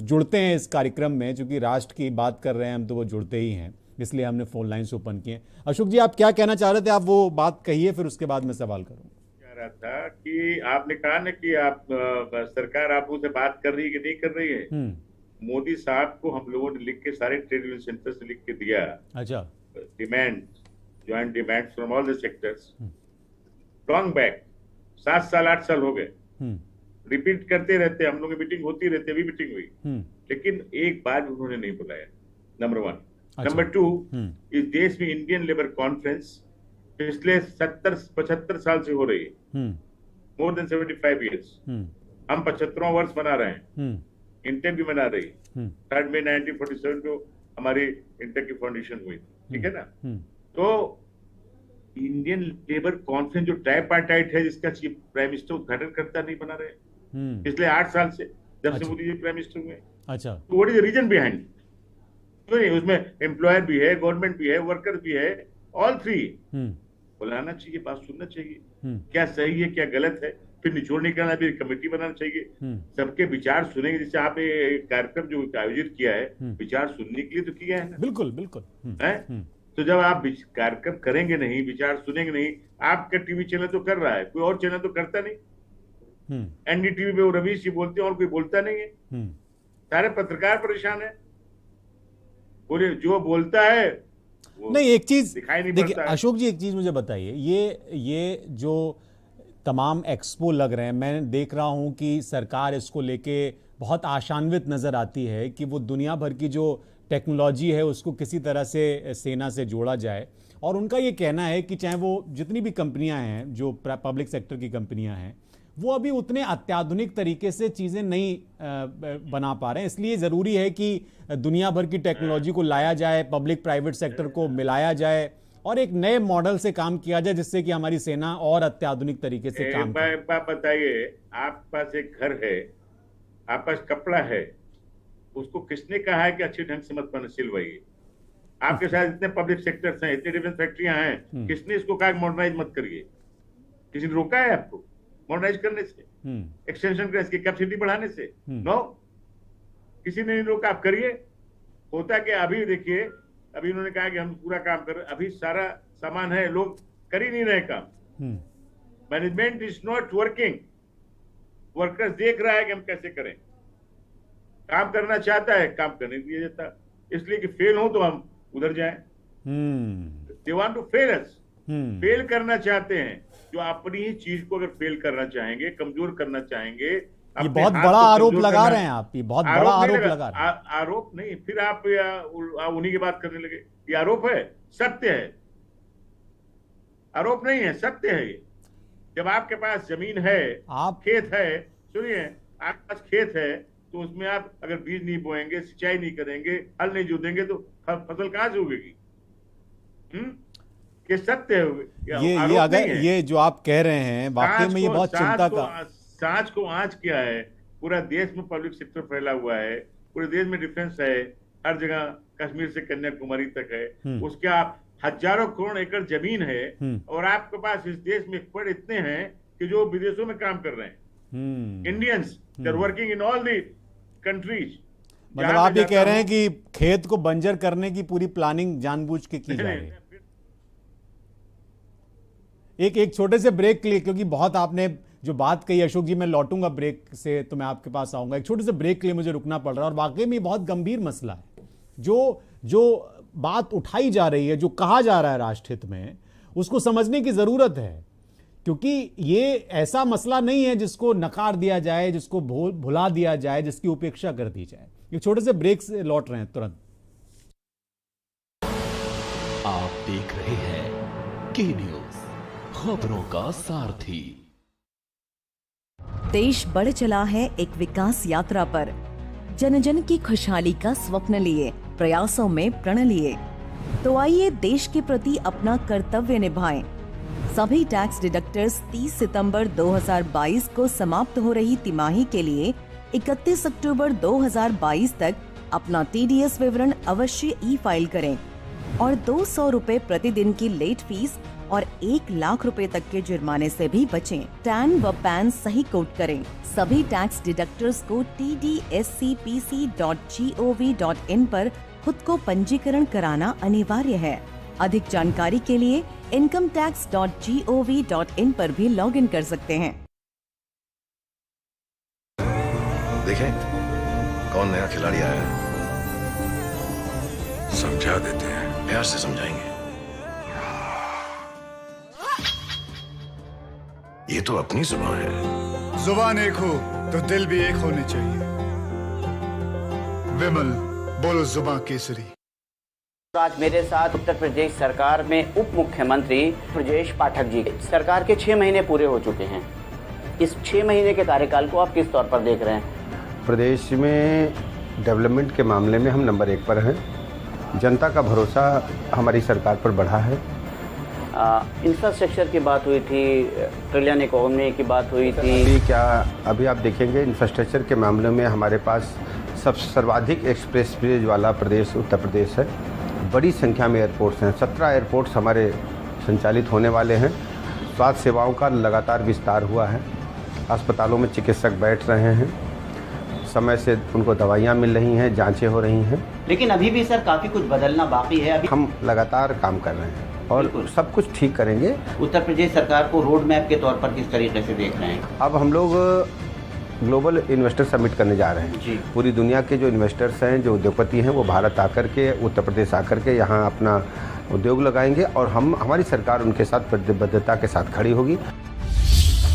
जुड़ते हैं इस कार्यक्रम में, क्योंकि राष्ट्र की बात कर रहे हैं हम, तो वो जुड़ते ही हैं, इसलिए हमने फोन लाइन्स ओपन किए। अशोक जी आप क्या कहना चाह रहे थे? आप वो बात कहिए, फिर उसके बाद मैं सवाल करूंगा। कह रहा था कि आपने कहा ना कि आप सरकार आप उनसे बात कर रही है कि नहीं कर रही है। मोदी साहब को हम लोगों ने लिख के, सारे ट्रेड यूनियन सेंटर से लिख के दिया, अच्छा, demand, joint demand from all the sectors, long back, 7 साल 8 साल हो गए, रिपीट करते रहते, हम लोग की मीटिंग होती रहती, अभी मीटिंग हुई, लेकिन एक बार उन्होंने नहीं बुलाया, नंबर 1। नंबर 2, इस देश में इंडियन लेबर कॉन्फ्रेंस पिछले 70-75 साल से हो रही है, मोर देन 75 ईयर्स। हम 75वां वर्ष मना रहे हैं, इंटेक भी मना रही है। 3 मई 1947 को हमारी इंटेक की फाउंडेशन हुई, ठीक है ना। तो इंडियन लेबर कॉन्फ्रेंस जो ट्राइपार्टाइट है, जिसका चीफ प्राइम मिनिस्टर उद्घाटन करता नहीं बना रहे पिछले 8 साल से, जब से मोदी जी प्राइम मिनिस्टर हुए। अच्छा, तो what is the reason behind? क्यों नहीं? उसमें एम्प्लॉयर भी है, गवर्नमेंट भी है, वर्कर भी है, ऑल थ्री बुलाना चाहिए, बात सुनना चाहिए, क्या सही है क्या गलत है, फिर निचोड़ निकालना भी, कमेटी बनाना चाहिए, सबके विचार सुनेंगे। जैसे आपने कार्यक्रम जो आयोजित किया है, विचार सुनने के लिए तो किया है ना। बिल्कुल है। तो जब आप कार्यक्रम करेंगे नहीं, विचार सुनेंगे नहीं, आपका टीवी चैनल तो कर रहा है, कोई और चैनल तो करता नहीं। एनडीटीवी पे वो रवीश जी बोलते हैं और कोई बोलता नहीं है, सारे पत्रकार परेशान है। बोले जो बोलता है नहीं, एक चीज दिखाई नहीं देखिए पड़ता है। अशोक जी, एक चीज मुझे बताइए, ये जो तमाम एक्सपो लग रहे हैं, मैं देख रहा हूं कि सरकार इसको लेके बहुत आशान्वित नजर आती है कि वो दुनिया भर की जो टेक्नोलॉजी है उसको किसी तरह से सेना से जोड़ा जाए। और उनका ये कहना है कि चाहे वो जितनी भी कंपनियां हैं, जो पब्लिक सेक्टर की कंपनियां हैं, वो अभी उतने अत्याधुनिक तरीके से चीज़ें नहीं बना पा रहे हैं, इसलिए ज़रूरी है कि दुनिया भर की टेक्नोलॉजी को लाया जाए, पब्लिक प्राइवेट सेक्टर को मिलाया जाए और एक नए मॉडल से काम किया जाए, जिससे कि हमारी सेना और अत्याधुनिक तरीके से काम करे। एक बात बताइए, आपके पास एक घर है, आपके पास कपड़ा है, उसको किसने कहा है कि अच्छे ढंग से मत सिलवाइए? आपके साथ इतने पब्लिक सेक्टर्स हैं, इतनी डिफेंस फैक्ट्रियां हैं, किसने इसको कहा मॉडर्नाइज मत करिए? किसी ने रोका है आपको मॉडर्नाइज करने से, एक्सटेंशन करने से, कैपेसिटी बढ़ाने से? नो, किसी ने नहीं रोका, आप करिए। होता कि अभी देखिए, अभी उन्होंने कहा कि हम पूरा काम कर रहे हैं, अभी सारा सामान है, लोग कर ही नहीं रहे काम। Management is not working, workers देख रहा है कि हम कैसे करें, काम करना चाहता है, काम करने दिया जाता, इसलिए कि फेल हो तो हम उधर जाएं। They want to fail us, fail करना चाहते हैं। जो अपनी ही चीज को अगर फेल करना चाहेंगे, कमजोर करना चाहेंगे, ये बहुत बड़ा आरोप लगा रहे हैं आप, ये बहुत बड़ा आरोप लगा रहे हैं। आरोप नहीं, फिर आप उन्हीं की बात करने लगे। ये आरोप है, सत्य है, आरोप नहीं है, सत्य है। ये जब आपके पास जमीन है, खेत है, सुनिए, आपके पास खेत है तो उसमें आप अगर बीज नहीं बोएंगे, सिंचाई नहीं करेंगे, हल नहीं जोतेंगे तो फसल कहां से उगेगी? ये सत्य है। ये जो आप कह रहे हैं वाकई में ये बहुत चिंता का। सांच को आंच क्या है, पूरा देश में पब्लिक सेक्टर फैला हुआ है, पूरे देश में डिफेंस है, हर जगह कश्मीर से कन्याकुमारी तक है, उसका हजारों करोड़ एकड़ जमीन है, और आपके पास इस देश में एक्सपर्ट इतने हैं कि जो विदेशों में काम कर रहे हैं। Indians they are working in all the countries. मतलब आप ये कह रहे हैं कि खेत को बंजर करने की पूरी प्लानिंग जानबूझ के की जा रही है। एक छोटे से ब्रेक के लिए, क्योंकि बहुत आपने जो बात कही अशोक जी, मैं लौटूंगा ब्रेक से तो मैं आपके पास आऊंगा। एक छोटे से ब्रेक के लिए मुझे रुकना पड़ रहा है, और वाकई में बहुत गंभीर मसला है। जो बात उठाई जा रही है, जो कहा जा रहा है राष्ट्रहित में, उसको समझने की जरूरत है, क्योंकि ये ऐसा मसला नहीं है जिसको नकार दिया जाए, जिसको भुला दिया जाए, जिसकी उपेक्षा कर दी जाए। एक छोटे से ब्रेक से लौट रहे हैं तुरंत। आप देख रहे हैं के न्यूज, खबरों का सारथी। देश बढ़ चला है एक विकास यात्रा पर, जन जन की खुशहाली का स्वप्न लिए, प्रयासों में प्रण लिए। तो आइए देश के प्रति अपना कर्तव्य निभाएं। सभी टैक्स डिडक्टर्स 30 सितंबर 2022 को समाप्त हो रही तिमाही के लिए 31 अक्टूबर 2022 तक अपना TDS विवरण अवश्य ई-फाइल करें और 200 रुपए प्रतिदिन की लेट फीस और 1 लाख रुपए तक के जुर्माने से भी बचें। टैन व पैन सही कोड करें। सभी टैक्स डिडक्टर्स को tdscpc.gov.in पर खुद को पंजीकरण कराना अनिवार्य है। अधिक जानकारी के लिए incometax.gov.in पर भी लॉगिन कर सकते हैं। देखें कौन नया खिलाड़ी आया है, समझा देते हैं, प्यार से समझाएंगे। ये तो अपनी जुबान है। जुबान एक हो तो दिल भी एक होने चाहिए। विमल बोलो जुबान केसरी। आज मेरे साथ उत्तर प्रदेश सरकार में उप मुख्यमंत्री ब्रजेश पाठक जी। सरकार के 6 महीने पूरे हो चुके हैं। इस 6 महीने के कार्यकाल को आप किस तौर पर देख रहे हैं? प्रदेश में डेवलपमेंट के मामले में हम नंबर 1 पर हैं। जनता का भरोसा हमारी सरकार पर बढ़ा है। इंफ्रास्ट्रक्चर की बात हुई थी, ट्रिलियन इकोनॉमी की बात हुई थी। अभी आप देखेंगे इंफ्रास्ट्रक्चर के मामले में हमारे पास सर्वाधिक एक्सप्रेस वेज वाला प्रदेश उत्तर प्रदेश है। बड़ी संख्या में एयरपोर्ट्स हैं, 17 एयरपोर्ट्स हमारे संचालित होने वाले हैं। स्वास्थ्य सेवाओं का लगातार विस्तार हुआ है। अस्पतालों में चिकित्सक बैठ रहे हैं, समय से उनको दवाइयाँ मिल रही हैं, जांचें हो रही हैं। लेकिन अभी भी सर काफ़ी कुछ बदलना बाकी है। अभी हम लगातार काम कर रहे हैं और सब कुछ ठीक करेंगे। उत्तर प्रदेश सरकार को रोड मैप के तौर पर किस तरीके से देख रहे हैं? अब हम लोग ग्लोबल इन्वेस्टर समिट करने जा रहे हैं। पूरी दुनिया के जो इन्वेस्टर्स हैं, जो उद्योगपति हैं, वो भारत आकर के, उत्तर प्रदेश आकर के यहाँ अपना उद्योग लगाएंगे और हमारी सरकार उनके साथ प्रतिबद्धता के साथ खड़ी होगी।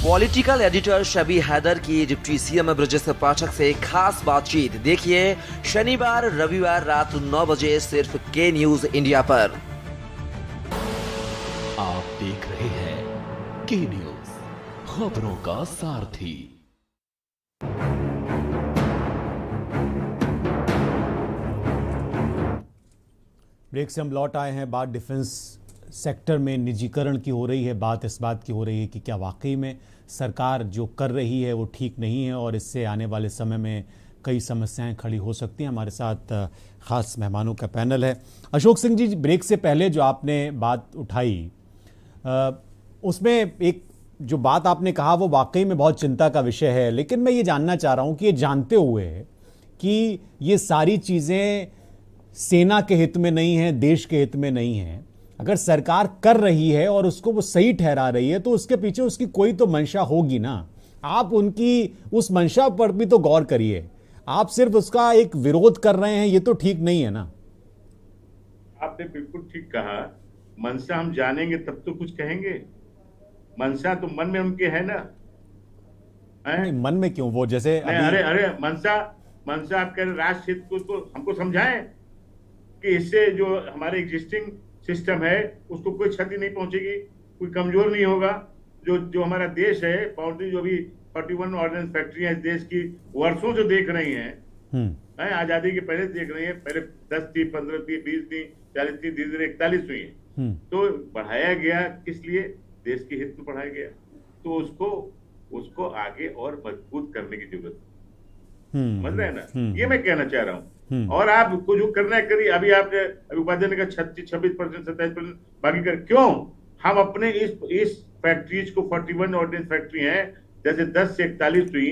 पॉलिटिकल एडिटर शबी हैदर की डिप्टी सीएम ब्रजेश पाठक से खास बातचीत देखिए शनिवार रविवार रात 9 बजे सिर्फ के न्यूज इंडिया पर। आप देख रहे हैं के न्यूज, खबरों का सारथी। ब्रेक से हम लौट आए हैं। बात डिफेंस सेक्टर में निजीकरण की हो रही है। बात इस बात की हो रही है कि क्या वाकई में सरकार जो कर रही है वो ठीक नहीं है और इससे आने वाले समय में कई समस्याएं खड़ी हो सकती हैं। हमारे साथ खास मेहमानों का पैनल है। अशोक सिंह जी, ब्रेक से पहले जो आपने बात उठाई उसमें एक जो बात आपने कहा वो वाकई में बहुत चिंता का विषय है, लेकिन मैं ये जानना चाह रहा हूँ कि ये जानते हुए कि ये सारी चीज़ें सेना के हित में नहीं है, देश के हित में नहीं है, अगर सरकार कर रही है और उसको वो सही ठहरा रही है तो उसके पीछे उसकी कोई तो मंशा होगी ना। आप उनकी उस मंशा पर भी तो गौर करिए। आप सिर्फ उसका एक विरोध कर रहे हैं, ये तो ठीक नहीं है ना। आपने बिल्कुल ठीक कहा। मंशा हम जानेंगे तब तो कुछ कहेंगे। मंशा तो मन में उनके है ना। नहीं, मन में क्यों? वो जैसे अरे मंशा आप कह रहे राष्ट्र हित को तो हमको समझाएं कि इससे जो हमारे एग्जिस्टिंग सिस्टम है उसको कोई क्षति नहीं पहुंचेगी, कोई कमजोर नहीं होगा। जो हमारा देश है, बाउंड्री जो भी 41 ऑर्डिनेंस फैक्ट्रियां इस देश की वर्षों से देख रही हैं, आजादी के पहले देख रही हैं। पहले 10 थी, 15 थी, 20 थी, 40 थी, धीरे धीरे 41 हुई है। तो बढ़ाया गया, किस लिए? देश के हित में बढ़ाया गया। तो उसको आगे और मजबूत करने की जरूरत है। समझ रहे हैं ना? ये मैं कहना चाह रहा हूँ। और आपको जो करना है करिए। अभी आपने उपाध्याय ने कहा 26% 27% बाकी कर क्यों? हम अपने इस फैक्ट्रीज को 41 ऑर्डिनेंस फैक्ट्री है, जैसे 10 से 41 हुई,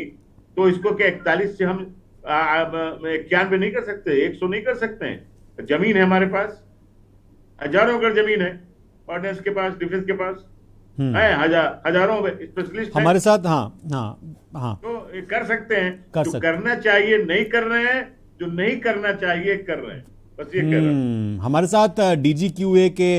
तो इसको क्या 41 से हम 91 नहीं कर सकते, 100 नहीं कर सकते हैं? जमीन है हमारे पास, हजारों एकड़ जमीन है ऑर्डिनेंस के पास, डिफेंस के पास है, हजारों स्पेशलिस्ट हमारे साथ। हाँ तो कर सकते हैं। जो करना चाहिए नहीं कर रहे हैं, जो नहीं करना चाहिए कर रहे हैं, बस ये कह रहा हूं। हमारे साथ DGQA के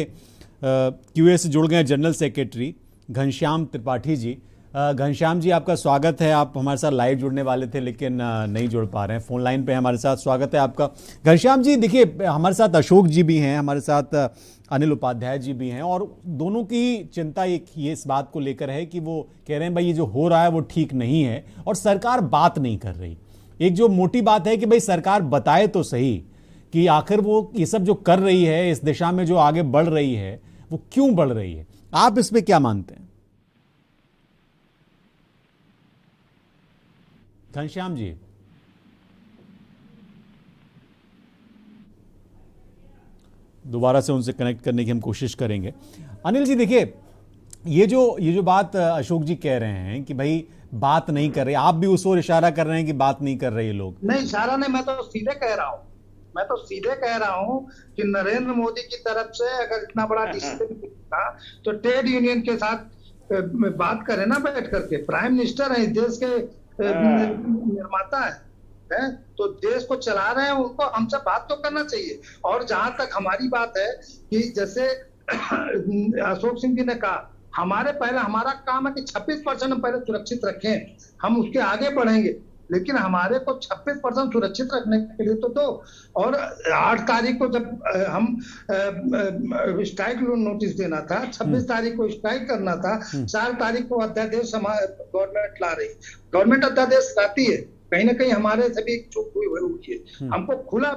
QA से जुड़ गए जनरल सेक्रेटरी घनश्याम त्रिपाठी जी। घनश्याम जी, आपका स्वागत है। आप हमारे साथ लाइव जुड़ने वाले थे लेकिन नहीं जुड़ पा रहे हैं। फोन लाइन पे हमारे साथ स्वागत है आपका। घनश्याम जी, देखिए हमारे साथ अशोक जी भी हैं, हमारे साथ अनिल उपाध्याय जी भी हैं, और दोनों की चिंता ये इस बात को लेकर है कि वो कह रहे हैं भाई ये जो हो रहा है वो ठीक नहीं है और सरकार बात नहीं कर रही। एक जो मोटी बात है कि भाई सरकार बताए तो सही कि आखिर वो ये सब जो कर रही है, इस दिशा में जो आगे बढ़ रही है, वो क्यों बढ़ रही है। आप इस पे क्या मानते हैं घनश्याम जी? दोबारा से उनसे कनेक्ट करने की हम कोशिश करेंगे। अनिल जी, देखिए ये जो बात अशोक जी कह रहे हैं कि भाई बात नहीं कर रहे, आप भी उस ओर इशारा कर रहे हैं कि बात नहीं कर रहे ये लोग। नहीं, इशारा नहीं, मैं तो सीधे कह रहा हूँ कि नरेंद्र मोदी की तरफ से अगर इतना बड़ा डिसीजन था तो ट्रेड यूनियन के साथ बात करें ना, बैठ करके। प्राइम मिनिस्टर है, देश के निर्माता है, तो देश को चला रहे हैं, उनको हमसे बात तो करना चाहिए। और जहां तक हमारी बात है कि जैसे अशोक सिंह जी ने कहा, हमारा काम है कि 26% हम पहले सुरक्षित रखें, हम उसके आगे बढ़ेंगे, लेकिन हमारे को 26% सुरक्षित रखने के लिए तो दो। और 8 तारीख को जब हम स्ट्राइक नोटिस देना था, 26 तारीख को स्ट्राइक करना था, 4 तारीख को अध्यादेश गवर्नमेंट ला रही। गवर्नमेंट अध्यादेश लाती है, कहीं ना कहीं हमारे से भी चूक हुई है। हमको खुला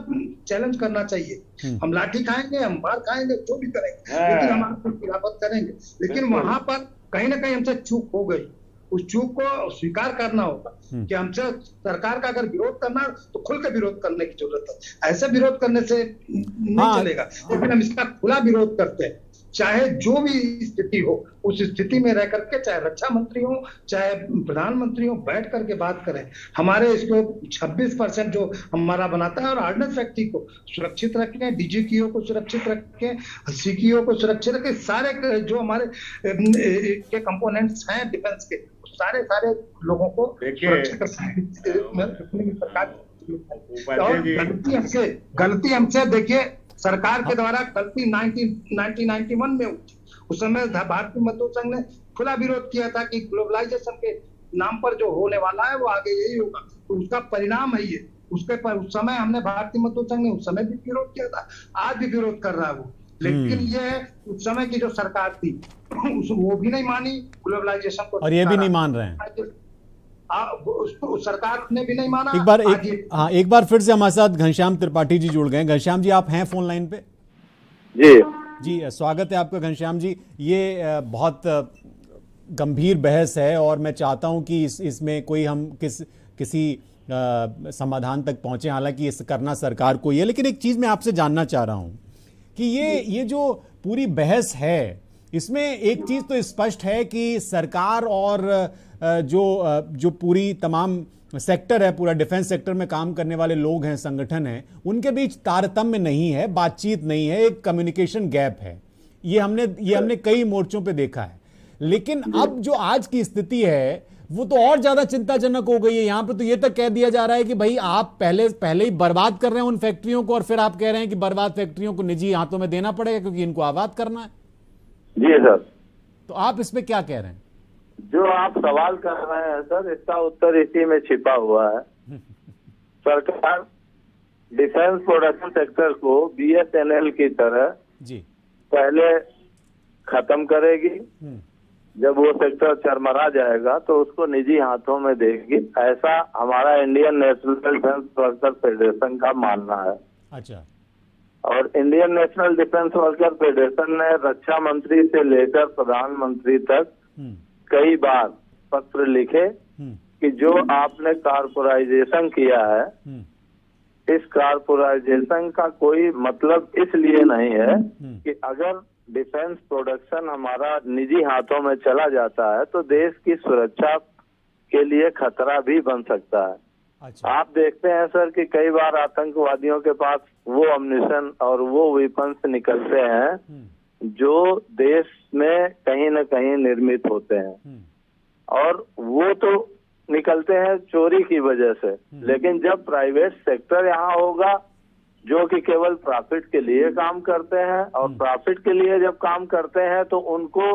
चैलेंज करना चाहिए। हम लाठी खाएंगे, हम मार खाएंगे, जो भी करेंगे, लेकिन हम आपको खिलाफत करेंगे। लेकिन वहां पर कहीं ना कहीं हमसे चूक हो गई। उस चूक को स्वीकार करना होगा कि हमसे सरकार का अगर विरोध करना तो खुल के विरोध करने की जरूरत है। ऐसे विरोध करने से नहीं चलेगा, लेकिन हम इसका खुला विरोध करते हैं, चाहे जो भी स्थिति हो। उस स्थिति में रह करके, चाहे रक्षा मंत्री हो, चाहे प्रधानमंत्री हो, बैठ करके बात करें। हमारे इसको 26% जो हमारा बनाता है, और ऑर्डिनेंस फैक्ट्री को सुरक्षित रखें, DGQO को सुरक्षित रखें, CQO को सुरक्षित रखें। सारे जो हमारे के कंपोनेंट्स हैं डिफेंस के, सारे लोगों को सुरक्षित रखने की सरकार। गलती हमसे देखिए, सरकार के द्वारा गलती 1991 में हुई थी। उस समय भारतीय मजदूर संघ ने खुला विरोध किया था कि ग्लोबलाइजेशन के नाम पर जो होने वाला है वो आगे यही होगा, तो उसका परिणाम है ये। उसके पर उस समय हमने भारतीय मजदूर संघ ने उस समय भी विरोध किया था, आज भी विरोध कर रहा है वो। लेकिन ये उस समय की जो सरकार थी वो भी नहीं मानी ग्लोबलाइजेशन को, और ये भी नहीं मान रहे हैं, सरकार ने भी नहीं माना। एक बार फिर से हमारे साथ घनश्याम त्रिपाठी जी जुड़ गए। घनश्याम जी, आप हैं फोन लाइन पे? जी स्वागत है आपका घनश्याम जी। ये बहुत गंभीर बहस है और मैं चाहता हूं कि इसमें कोई हम किसी समाधान तक पहुंचे, हालांकि इस करना सरकार को ही है। लेकिन एक चीज मैं आपसे जानना चाह रहा हूं कि ये जो पूरी बहस है, इसमें एक चीज तो स्पष्ट है कि सरकार और जो पूरी तमाम सेक्टर है, पूरा डिफेंस सेक्टर में काम करने वाले लोग हैं, संगठन हैं, उनके बीच तारतम्य नहीं है, बातचीत नहीं है, एक कम्युनिकेशन गैप है। ये हमने कई मोर्चों पे देखा है। लेकिन अब जो आज की स्थिति है वो तो और ज्यादा चिंताजनक हो गई है। यहाँ पे तो ये तक कह दिया जा रहा है कि भाई आप पहले ही बर्बाद कर रहे हैं उन फैक्ट्रियों को, और फिर आप कह रहे हैं कि बर्बाद फैक्ट्रियों को निजी हाथों में देना पड़ेगा क्योंकि इनको आबाद करना है। जी सर। तो आप इस पे क्या कह रहे हैं? जो आप सवाल कर रहे हैं सर, इसका उत्तर इसी में छिपा हुआ है। सरकार डिफेंस प्रोडक्शन सेक्टर को BSNL की तरह जी पहले खत्म करेगी, जब वो सेक्टर चरमरा जाएगा तो उसको निजी हाथों में देगी, ऐसा हमारा Indian national defence worker federation का मानना है। अच्छा। और Indian national defence worker federation ने रक्षा मंत्री से लेकर प्रधानमंत्री तक कई बार पत्र लिखे कि जो आपने कारपोराइजेशन किया है, इस कारपोराइजेशन का कोई मतलब इसलिए नहीं है कि अगर डिफेंस प्रोडक्शन हमारा निजी हाथों में चला जाता है तो देश की सुरक्षा के लिए खतरा भी बन सकता है। अच्छा। आप देखते हैं सर कि कई बार आतंकवादियों के पास वो अम्युनिशन और वो वेपन्स निकलते हैं जो देश में कहीं न कहीं निर्मित होते हैं, और वो तो निकलते हैं चोरी की वजह से। लेकिन जब प्राइवेट सेक्टर यहाँ होगा जो कि केवल प्रॉफिट के लिए काम करते हैं, और प्रॉफिट के लिए जब काम करते हैं तो उनको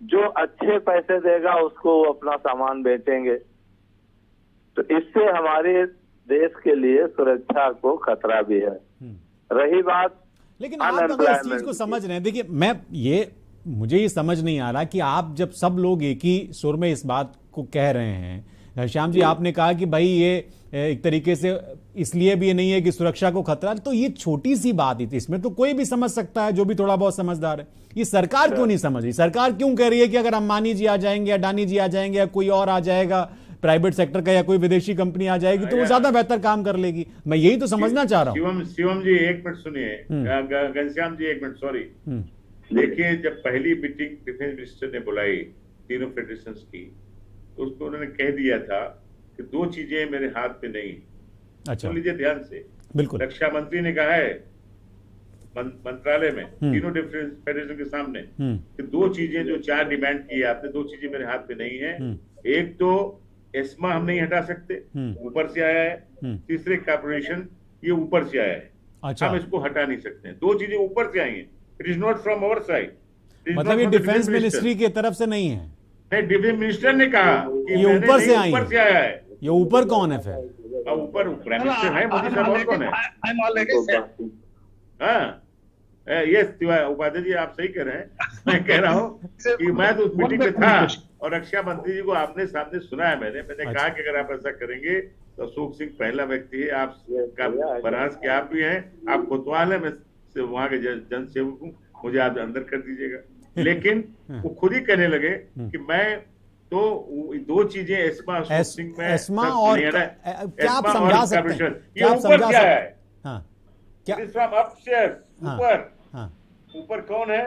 जो अच्छे पैसे देगा उसको वो अपना सामान बेचेंगे, तो इससे हमारे देश के लिए सुरक्षा को खतरा भी है। रही बात, लेकिन आप अगर इस चीज को समझ रहे हैं, देखिए मुझे ये समझ नहीं आ रहा कि आप जब सब लोग एक ही सुर में इस बात को कह रहे हैं, श्याम जी आपने कहा कि भाई ये एक तरीके से इसलिए भी ये नहीं है कि सुरक्षा को खतरा, तो ये छोटी सी बात ही थी, इसमें तो कोई भी समझ सकता है जो भी थोड़ा बहुत समझदार है। ये सरकार क्यों नहीं समझ रही? सरकार क्यों कह रही है कि अगर अंबानी जी आ जाएंगे, अडानी जी आ जाएंगे, या कोई और आ जाएगा प्राइवेट सेक्टर का, या कोई विदेशी कंपनी आ जाएगी तो वो ज्यादा बेहतर काम कर लेगी? मैं यही तो समझना चाह रहा हूँ। शिवम जी एक मिनट सुनिए, घनश्याम जी एक मिनट, सॉरी। देखिए, जब पहली मीटिंग डिफेंस मिनिस्टर ने बुलाई तीनों फेडरेशन की, तो उसको उन्होंने कह दिया था कि दो चीजें मेरे हाथ में नहीं। अच्छा, सुन लीजिए ध्यान से। बिल्कुल। रक्षा मंत्री ने कहा है मंत्रालय में तीनों डिफेंस फेडरेशन के सामने कि दो चीजें जो चार डिमांड की है आपने, दो चीजें मेरे हाथ में नहीं है। एक तो एस्मा हम नहीं हटा सकते, ऊपर से आया है। तीसरे कॉर्पोरेशन ये ऊपर से आया है। अच्छा। हम इसको हटा नहीं सकते। दो चीजें ऊपर से आई हैं। It is not from our side. मतलब ये डिफेंस मिनिस्ट्री की तरफ से नहीं है? नहीं, डिफेंस मिनिस्टर ने कहा कि ये ऊपर से आई ऊपर से आया है। ये ऊपर कौन है फिर? ऊपर प्राइम मिनिस्टर है, मोदी साहब और कौन है? हाँ, ये उपाध्याय जी आप सही कह रहे हैं। मैं कह रहा हूँ कि मैं तो उस मीटिंग में था और रक्षा मंत्री जी को आपने सामने सुना है। मैंने कहा कि अगर आप ऐसा करेंगे तो अशोक सिंह पहला व्यक्ति है, आपका बनारस के आप भी हैं, आप कोतवाल है, मैं वहां के जन सेवक हूँ, मुझे आप अंदर कर दीजिएगा। लेकिन वो खुद ही कहने लगे कि मैं तो दो चीजें एस्मा और क्या आप समझा सकते हैं? क्या आप समझा सकते हैं? हाँ, क्या ऊपर कौन है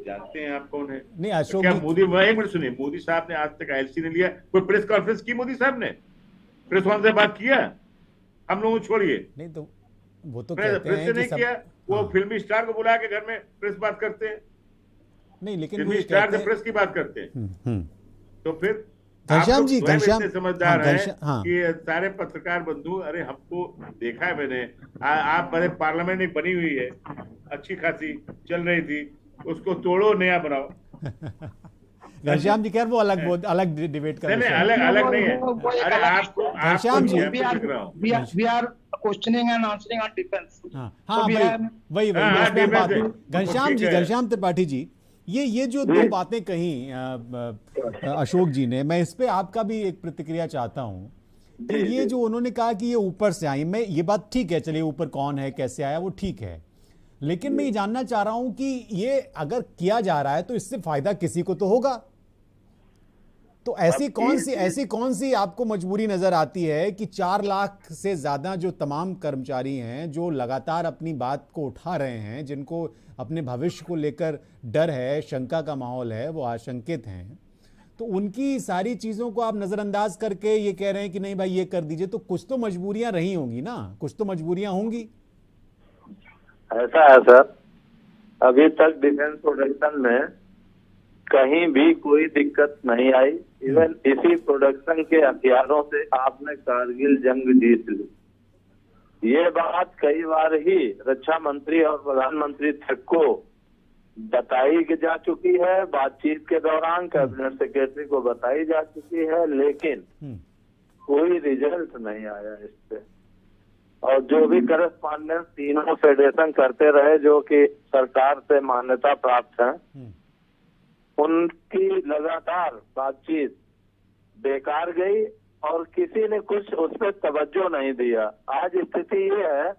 जानते हैं आप? कौन है? नहीं, अशोक क्या मोदी? एक मिनट सुनिए, मोदी साहब ने आज तक ILC ने लिया? कोई प्रेस कॉन्फ्रेंस की मोदी साहब ने? प्रेस वन से बात किया? हम लोगों छोड़िए, नहीं तो वो तो कहते हैं नहीं किया। वो फिल्मी स्टार को बुला के घर में प्रेस बात करते हैं। नहीं, लेकिन फिल्मी स्टार से प्रेस की बात करते हैं। तो फिर घनश्याम जी, घनश्याम समझदार है कि सारे पत्रकार बंधु, अरे हमको देखा है मैंने, आप बड़े पार्लियामेंट में बनी हुई है, अच्छी खासी चल रही थी, उसको तोड़ो, नया बनाओ। घनश्याम जी वो अलग डिबेट कर रहे हैं। अलग नहीं है। अरे आपको Ghanshyam ji, we are questioning and answering on defence. वही घनश्याम त्रिपाठी जी, ये जो दो बातें कही अशोक जी ने, मैं इस पे आपका भी एक प्रतिक्रिया चाहता हूँ कि ये जो उन्होंने कहा कि ये ऊपर से आई, मैं ये बात ठीक है, चलिए ऊपर कौन है कैसे आया वो ठीक है, लेकिन मैं ये जानना चाह रहा हूं कि ये अगर किया जा रहा है तो इससे फायदा किसी को तो होगा। तो ऐसी कौन सी आपको मजबूरी नजर आती है कि 4 लाख से ज्यादा जो तमाम कर्मचारी हैं जो लगातार अपनी बात को उठा रहे हैं, जिनको अपने भविष्य को लेकर डर है, शंका का माहौल है, वो आशंकित हैं, तो उनकी सारी चीजों को आप नजरअंदाज करके ये कह रहे हैं कि नहीं भाई ये कर दीजिए, तो कुछ तो मजबूरियां रही होंगी ना, कुछ तो मजबूरियां होंगी। ऐसा है सर, अभी तक डिफेंस प्रोडक्शन में कहीं भी कोई दिक्कत नहीं आई। इवन इसी प्रोडक्शन के हथियारों से आपने कारगिल जंग जीत ली। ये बात कई बार ही रक्षा मंत्री और प्रधानमंत्री तक को बताई जा चुकी है, बातचीत के दौरान कैबिनेट सेक्रेटरी को बताई जा चुकी है, लेकिन कोई रिजल्ट नहीं आया इस पे। और जो भी करस्पॉन्डेंस तीनों फेडरेशन करते रहे जो कि सरकार से मान्यता प्राप्त है, उनकी लगातार बातचीत बेकार गई और किसी ने कुछ उस पर तवज्जो नहीं दिया। आज स्थिति ये है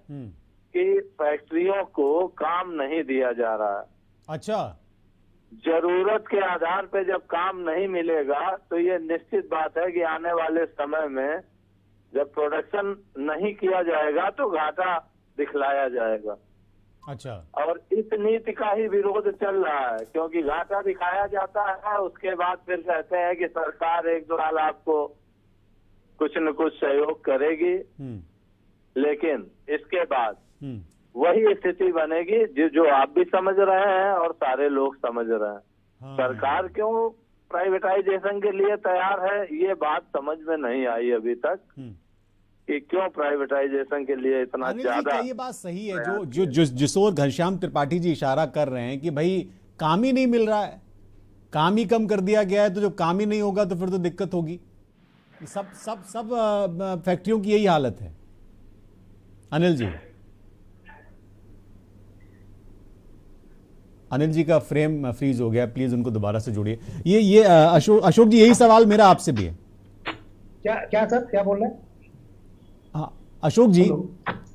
कि फैक्ट्रियों को काम नहीं दिया जा रहा है। अच्छा, जरूरत के आधार पे जब काम नहीं मिलेगा तो ये निश्चित बात है कि आने वाले समय में जब प्रोडक्शन नहीं किया जाएगा तो घाटा दिखलाया जाएगा। अच्छा, और इस नीति का ही विरोध चल रहा है, क्योंकि घाटा दिखाया जाता है, उसके बाद फिर कहते हैं कि सरकार 1-2 साल आपको कुछ न कुछ सहयोग करेगी, लेकिन इसके बाद वही स्थिति बनेगी जो आप भी समझ रहे हैं और सारे लोग समझ रहे हैं। सरकार क्यों प्राइवेटाइजेशन के लिए तैयार है, ये बात समझ में नहीं आई अभी तक कि क्यों प्राइवेटाइजेशन के लिए इतना ज्यादा। ये बात सही है जिस ओर घनश्याम त्रिपाठी जी इशारा कर रहे हैं कि भाई काम ही नहीं मिल रहा है, काम ही कम कर दिया गया है, तो जब काम ही नहीं होगा तो फिर तो दिक्कत होगी। सब फैक्ट्रियों की यही हालत है। अनिल जी का फ्रेम फ्रीज हो गया, प्लीज उनको दोबारा से जोड़िए। ये अशोक जी, यही सवाल मेरा आपसे भी है। क्या सर, क्या बोल रहे हैं? हाँ अशोक जी,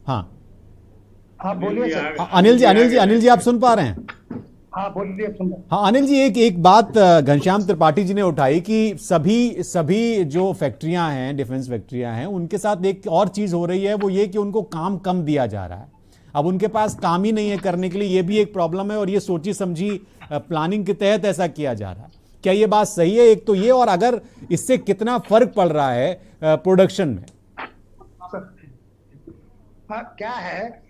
हाँ बोलिए सर। अनिल जी आप सुन पा रहे हैं? हाँ बोलिए, सुन रहे हैं। हाँ अनिल जी, एक बात घनश्याम त्रिपाठी जी ने उठाई कि सभी जो फैक्ट्रियां हैं, डिफेंस फैक्ट्रियां हैं, उनके साथ एक और चीज हो रही है, वो ये कि उनको काम कम दिया जा रहा है। अब उनके पास काम ही नहीं है करने के लिए, ये भी एक प्रॉब्लम है, और ये सोची समझी प्लानिंग के तहत ऐसा किया जा रहा है। क्या ये बात सही है? एक तो ये, और अगर इससे कितना फर्क पड़ रहा है प्रोडक्शन में? क्या है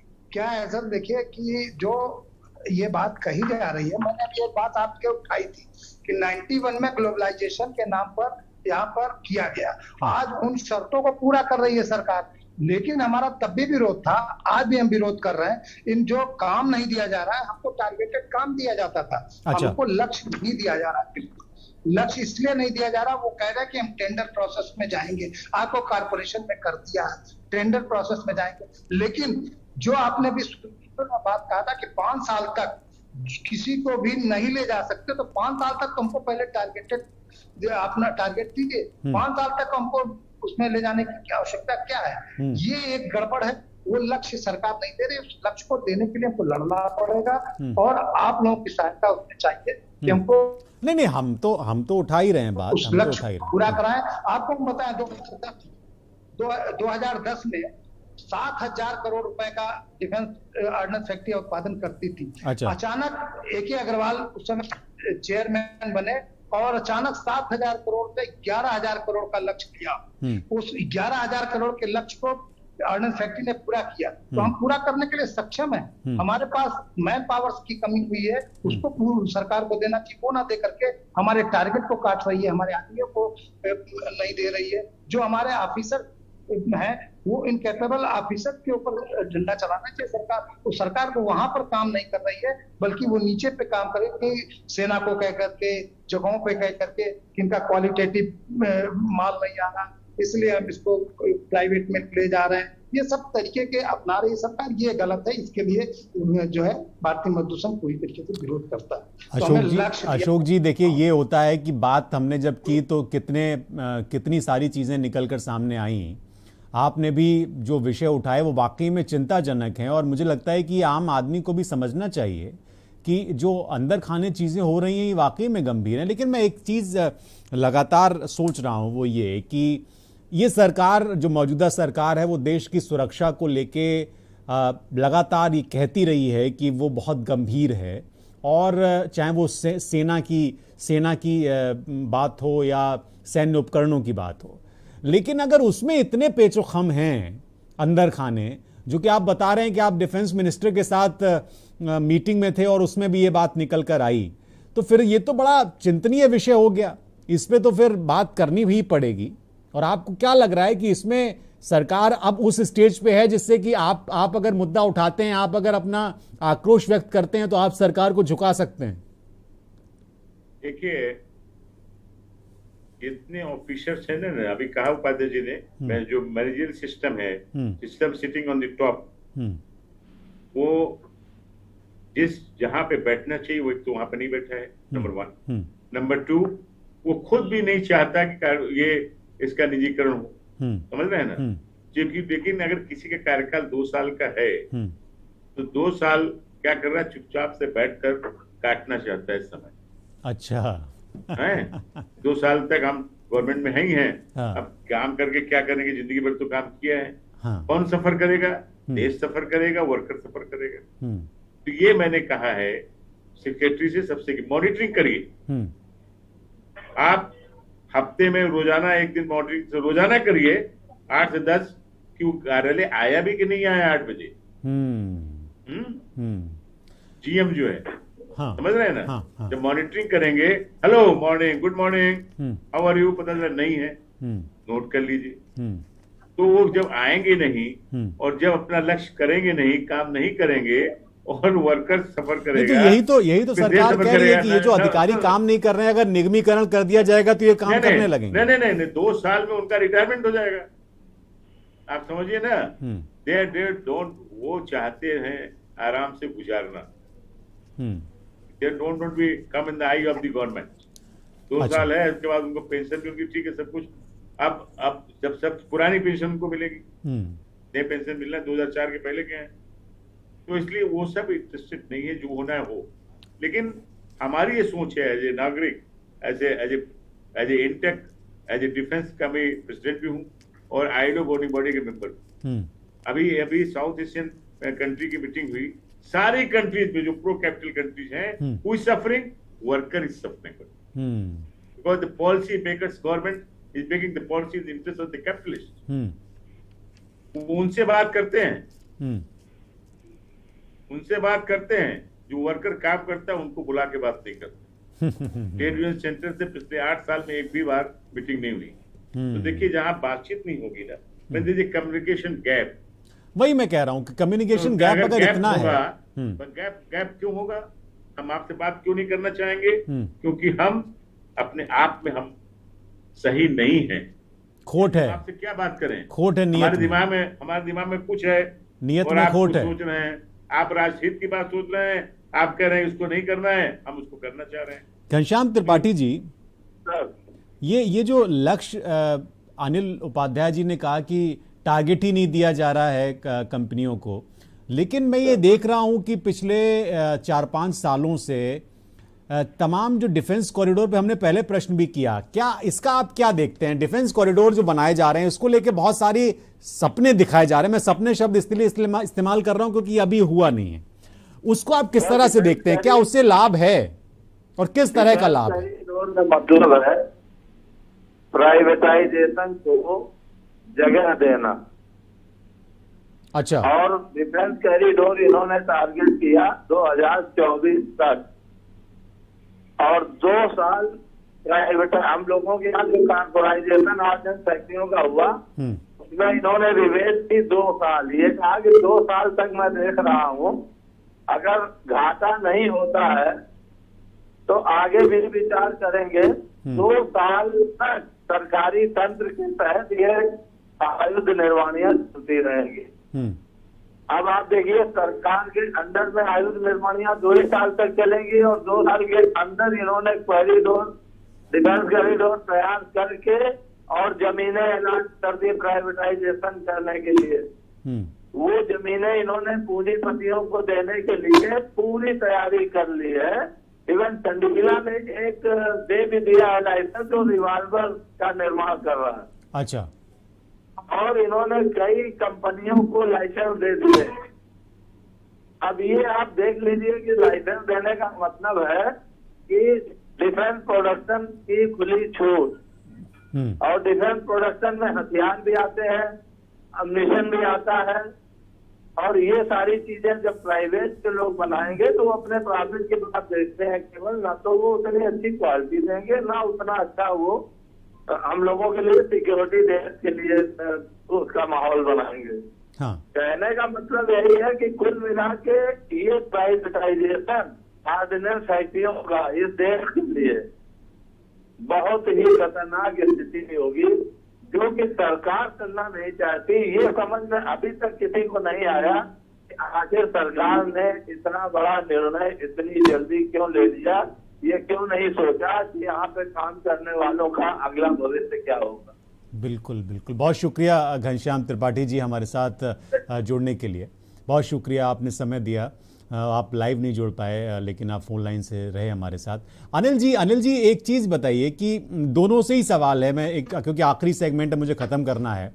सर, देखिए कि जो ये बात कही जा रही है, मैंने अभी एक बात आपके उठाई थी कि 91 में ग्लोबलाइजेशन के नाम पर यहाँ पर किया गया। आज उन शर्तों को पूरा कर रही है सरकार, लेकिन हमारा तब भी विरोध था, आज भी हम विरोध कर रहे हैं। इन जो काम नहीं दिया जा रहा है, हमको टारगेटेड काम दिया जाता था। अच्छा। हमको लक्ष्य नहीं दिया जा रहा है। लक्ष्य इसलिए नहीं दिया जा रहा, वो कह रहा है कि हम टेंडर प्रोसेस में जाएंगे, आपको कारपोरेशन में कर दिया है, टेंडर प्रोसेस में जाएंगे। लेकिन जो आपने भी बात कहा था कि 5 साल तक किसी को भी नहीं ले जा सकते, तो 5 साल तक तुमको पहले टारगेटेड अपना टारगेट दीजिए। 5 साल तक हमको उसमें ले जाने की क्या आवश्यकता क्या है? ये एक गड़बड़ है। वो लक्ष्य सरकार नहीं दे रही, उस लक्ष्य को देने के लिए हमको लड़ना पड़ेगा, और आप लोगों की सहायता उसमें चाहिए कि हमको नहीं हम तो उठा ही रहे हैं बात, उस लक्ष्य पूरा कराएं। आपको बताएं 2010 में 7,000 करोड़ रुपए का डिफेंस ऑर्डिनेंस फैक्ट्री उत्पादन करती थी। अच्छा। अचानक AK अग्रवाल उस समय चेयरमैन बने और अचानक 7,000 करोड़ से 11,000 करोड़ का लक्ष्य लिया। उस 11,000 करोड़ के लक्ष्य को ऑर्डिनेंस फैक्ट्री ने पूरा किया, तो हम पूरा करने के लिए सक्षम है। हमारे पास मैन पावर्स की कमी हुई है, उसको सरकार को देना चाहिए, वो ना दे करके हमारे टारगेट को काट रही है, हमारे आदमियों को नहीं दे रही है। जो हमारे ऑफिसर है वो इनकेपेबल ऑफिसर के ऊपर झंडा चलाना चाहिए सरकार, तो सरकार को वहां पर काम नहीं कर रही है, बल्कि वो नीचे पे काम करे कि सेना को कह करके, जगहों पे कह करके इनका क्वालिटेटिव माल नहीं आ रहा, इसलिए हम इसको प्राइवेट में ले जा रहे हैं। ये सब तरीके के अपना रही है सरकार, ये गलत है। इसके लिए जो है भारतीय मजदूर संघ पूरी तरीके से विरोध करता है। अशोक जी देखिए, ये होता है कि बात हमने जब की तो कितनी सारी चीजें निकलकर सामने आई। आपने भी जो विषय उठाए वो वाकई में चिंताजनक हैं, और मुझे लगता है कि आम आदमी को भी समझना चाहिए कि जो अंदर खाने चीज़ें हो रही हैं ये वाकई में गंभीर है। लेकिन मैं एक चीज़ लगातार सोच रहा हूँ, वो ये कि ये सरकार, जो मौजूदा सरकार है, वो देश की सुरक्षा को लेके लगातार ये कहती रही है कि वो बहुत गंभीर है, और चाहे वो सेना की बात हो या सैन्य उपकरणों की बात हो। लेकिन अगर उसमें इतने पेचोखम हैं अंदर खाने, जो कि आप बता रहे हैं कि आप डिफेंस मिनिस्टर के साथ मीटिंग में थे और उसमें भी ये बात निकल कर आई, तो फिर ये तो बड़ा चिंतनीय विषय हो गया। इस पे तो फिर बात करनी भी पड़ेगी। और आपको क्या लग रहा है कि इसमें सरकार अब उस स्टेज पे है जिससे कि आप अगर मुद्दा उठाते हैं, आप अगर अपना आक्रोश व्यक्त करते हैं, तो आप सरकार को झुका सकते हैं? देखिए, जितने ऑफिसर्स हैं ना, अभी कहा उपाध्याय जी ने, जो मैनेजरियल सिस्टम है, system sitting on the top, वो जिस जहां पे बैठना चाहिए वो एक तो वहां पे नहीं बैठा है, नंबर 1। नंबर 2, वो खुद भी नहीं चाहता कि ये इसका निजीकरण हो, समझ रहे हैं ना। क्योंकि लेकिन अगर किसी का कार्यकाल 2 साल का है तो 2 साल क्या कर रहा है, चुपचाप से बैठकर काटना चाहता है इस समय। अच्छा है 2 साल तक हम गवर्नमेंट में ही हैं। हाँ। अब काम करके क्या करेंगे, जिंदगी भर तो काम किया है। हाँ। कौन सफर करेगा? देश सफर करेगा, वर्कर सफर करेगा। तो ये मैंने कहा है सेक्रेटरी से सबसे कि मॉनिटरिंग करिए। आप हफ्ते में रोजाना एक दिन मॉनिटरिंग रोजाना करिए, 8 से 10 कि वो कार्यालय आया भी कि नहीं आया 8 बजे। जीएम जो है, हाँ, समझ रहे हैं ना। हाँ। जब मॉनिटरिंग करेंगे, hello morning, good morning, how are you, पता चला नहीं है, नोट कर लीजिए। तो वो जब आएंगे नहीं और जब अपना लक्ष्य करेंगे नहीं, काम नहीं करेंगे और वर्कर सफर करेगा, तो यही तो सरकार कह रही है कि ये जो अधिकारी काम नहीं कर रहे हैं, अगर निगमीकरण कर दिया जाएगा तो ये काम करने लगेंगे। नहीं, 2 साल में उनका रिटायरमेंट हो जाएगा। आप समझिए ना, दे डोंट, वो चाहते हैं आराम से गुजारना। They don't want to come in the eye of the government। 2 साल है, उसके बाद उनको पेंशन भी उनकी ठीक है, सब कुछ। अब जब सब पुरानी पेंशन उनको मिलेगी, नए पेंशन मिलना 2004 के पहले के हैं, तो इसलिए वो सब इंटरेस्टेड नहीं है, जो होना है हो। लेकिन हमारी ये सोच है एज ए नागरिक, as a INTUC, as a defence का मैं प्रेसिडेंट भी हूँ और आईडो बॉडी के मेंबर। अभी साउथ एशियन कंट्री की मीटिंग हुई, सारी कंट्रीज में जो प्रो कैपिटल कंट्रीज हैं, who is suffering, worker is suffering, because the policy makers, government is making the policy in the interest of the capitalist. उनसे बात करते हैं, उनसे बात करते हैं, जो वर्कर काम करता है उनको बुला के बात नहीं करते। ट्रेड यूनियन सेंटर से पिछले 8 साल में एक भी बार मीटिंग नहीं हुई। तो देखिए, जहां बातचीत नहीं होगी ना, मैं देखिए कम्युनिकेशन गैप, वही मैं कह रहा हूं कि कम्युनिकेशन गैप अगर इतना है, गैप क्यों होगा? हम आपसे बात क्यों नहीं करना चाहेंगे? क्योंकि हम अपने आप में हम सही नहीं हैं, खोट है। आपसे क्या बात करें, खोट है नीयत में। हमारे दिमाग में कुछ है, नीयत में खोट है। सोच रहे हैं, आप राष्ट्रहित की बात सोच रहे हैं, आप कह रहे हैं इसको नहीं करना है, हम उसको करना चाह रहे हैं। घनश्याम त्रिपाठी जी, ये जो लक्ष्य अनिल उपाध्याय जी ने कहा कि टारगेट ही नहीं दिया जा रहा है कंपनियों को, लेकिन मैं ये देख रहा हूं कि पिछले 4-5 सालों से तमाम जो डिफेंस कॉरिडोर पे हमने पहले प्रश्न भी किया, क्या इसका आप क्या देखते हैं? डिफेंस कॉरिडोर जो बनाए जा रहे हैं उसको लेके बहुत सारी सपने दिखाए जा रहे हैं। मैं सपने शब्द इसलिए इस्तेमाल कर रहा हूं क्योंकि अभी हुआ नहीं है। उसको आप किस तरह से देखते हैं? क्या उससे लाभ है और किस तरह का लाभ है? मतलब है प्राइवेटाइजेशन को जगह देना, अच्छा। और डिफेंस कॉरिडोर इन्होंने टारगेट किया 2024 तक, और 2 साल प्राइवेट हम लोगों के यहाँ जो कॉर्पोराइजेशन आज फैक्ट्रियों का हुआ उसमें इन्होंने रिवेट की 2 साल। ये कहा कि 2 साल तक मैं देख रहा हूँ, अगर घाटा नहीं होता है तो आगे भी विचार करेंगे। 2 साल तक सरकारी तंत्र के तहत ये आयुध निर्माणियां चलती रहेंगी। अब आप देखिए सरकार के अंडर में आयुध निर्माणियां 2 ही साल तक चलेंगी, और 2 साल के अंदर इन्होंने कॉरिडोर, डिफेंस कॉरिडोर तैयार करके और जमीनें ऐलान कर दी प्राइवेटाइजेशन करने के लिए। वो जमीनें इन्होंने पूंजीपतियों को देने के लिए पूरी तैयारी कर ली है। इवन चंडीगढ़ में एक दे भी दिया है लाइसेंस जो रिवाल्वर का निर्माण कर रहा है। अच्छा। और इन्होंने कई कंपनियों को लाइसेंस दे दिए। अब ये आप देख लीजिए कि लाइसेंस देने का मतलब है कि डिफेंस प्रोडक्शन की खुली छूट, और डिफेंस प्रोडक्शन में हथियार भी आते हैं, अम्यूनिशन भी आता है, और ये सारी चीजें जब प्राइवेट के लोग बनाएंगे तो वो अपने प्रॉफिट की बात देखते हैं केवल, ना तो वो उतनी अच्छी क्वालिटी देंगे, ना उतना अच्छा वो हम लोगों के लिए सिक्योरिटी देने के लिए उसका माहौल बनाएंगे। हाँ। कहने का मतलब यही है कि कुल मिला के ये प्राइवेटाइजेशन ऑर्डिनेंस फैक्ट्रियों का इस देश के लिए बहुत ही खतरनाक स्थिति होगी, जो कि सरकार करना नहीं चाहती। ये समझ में अभी तक किसी को नहीं आया कि आखिर सरकार ने इतना बड़ा निर्णय इतनी जल्दी क्यों ले लिया। ये क्यों नहीं सोचा कि यहाँ पे काम करने वालों का अगला भविष्य क्या होगा। बिल्कुल बिल्कुल, बहुत शुक्रिया घनश्याम त्रिपाठी जी हमारे साथ जुड़ने के लिए। बहुत शुक्रिया, आपने समय दिया। आप लाइव नहीं जुड़ पाए लेकिन आप फोन लाइन से रहे हमारे साथ। अनिल जी एक चीज़ बताइए कि दोनों से ही सवाल है, मैं क्योंकि आखिरी सेगमेंट मुझे ख़त्म करना है।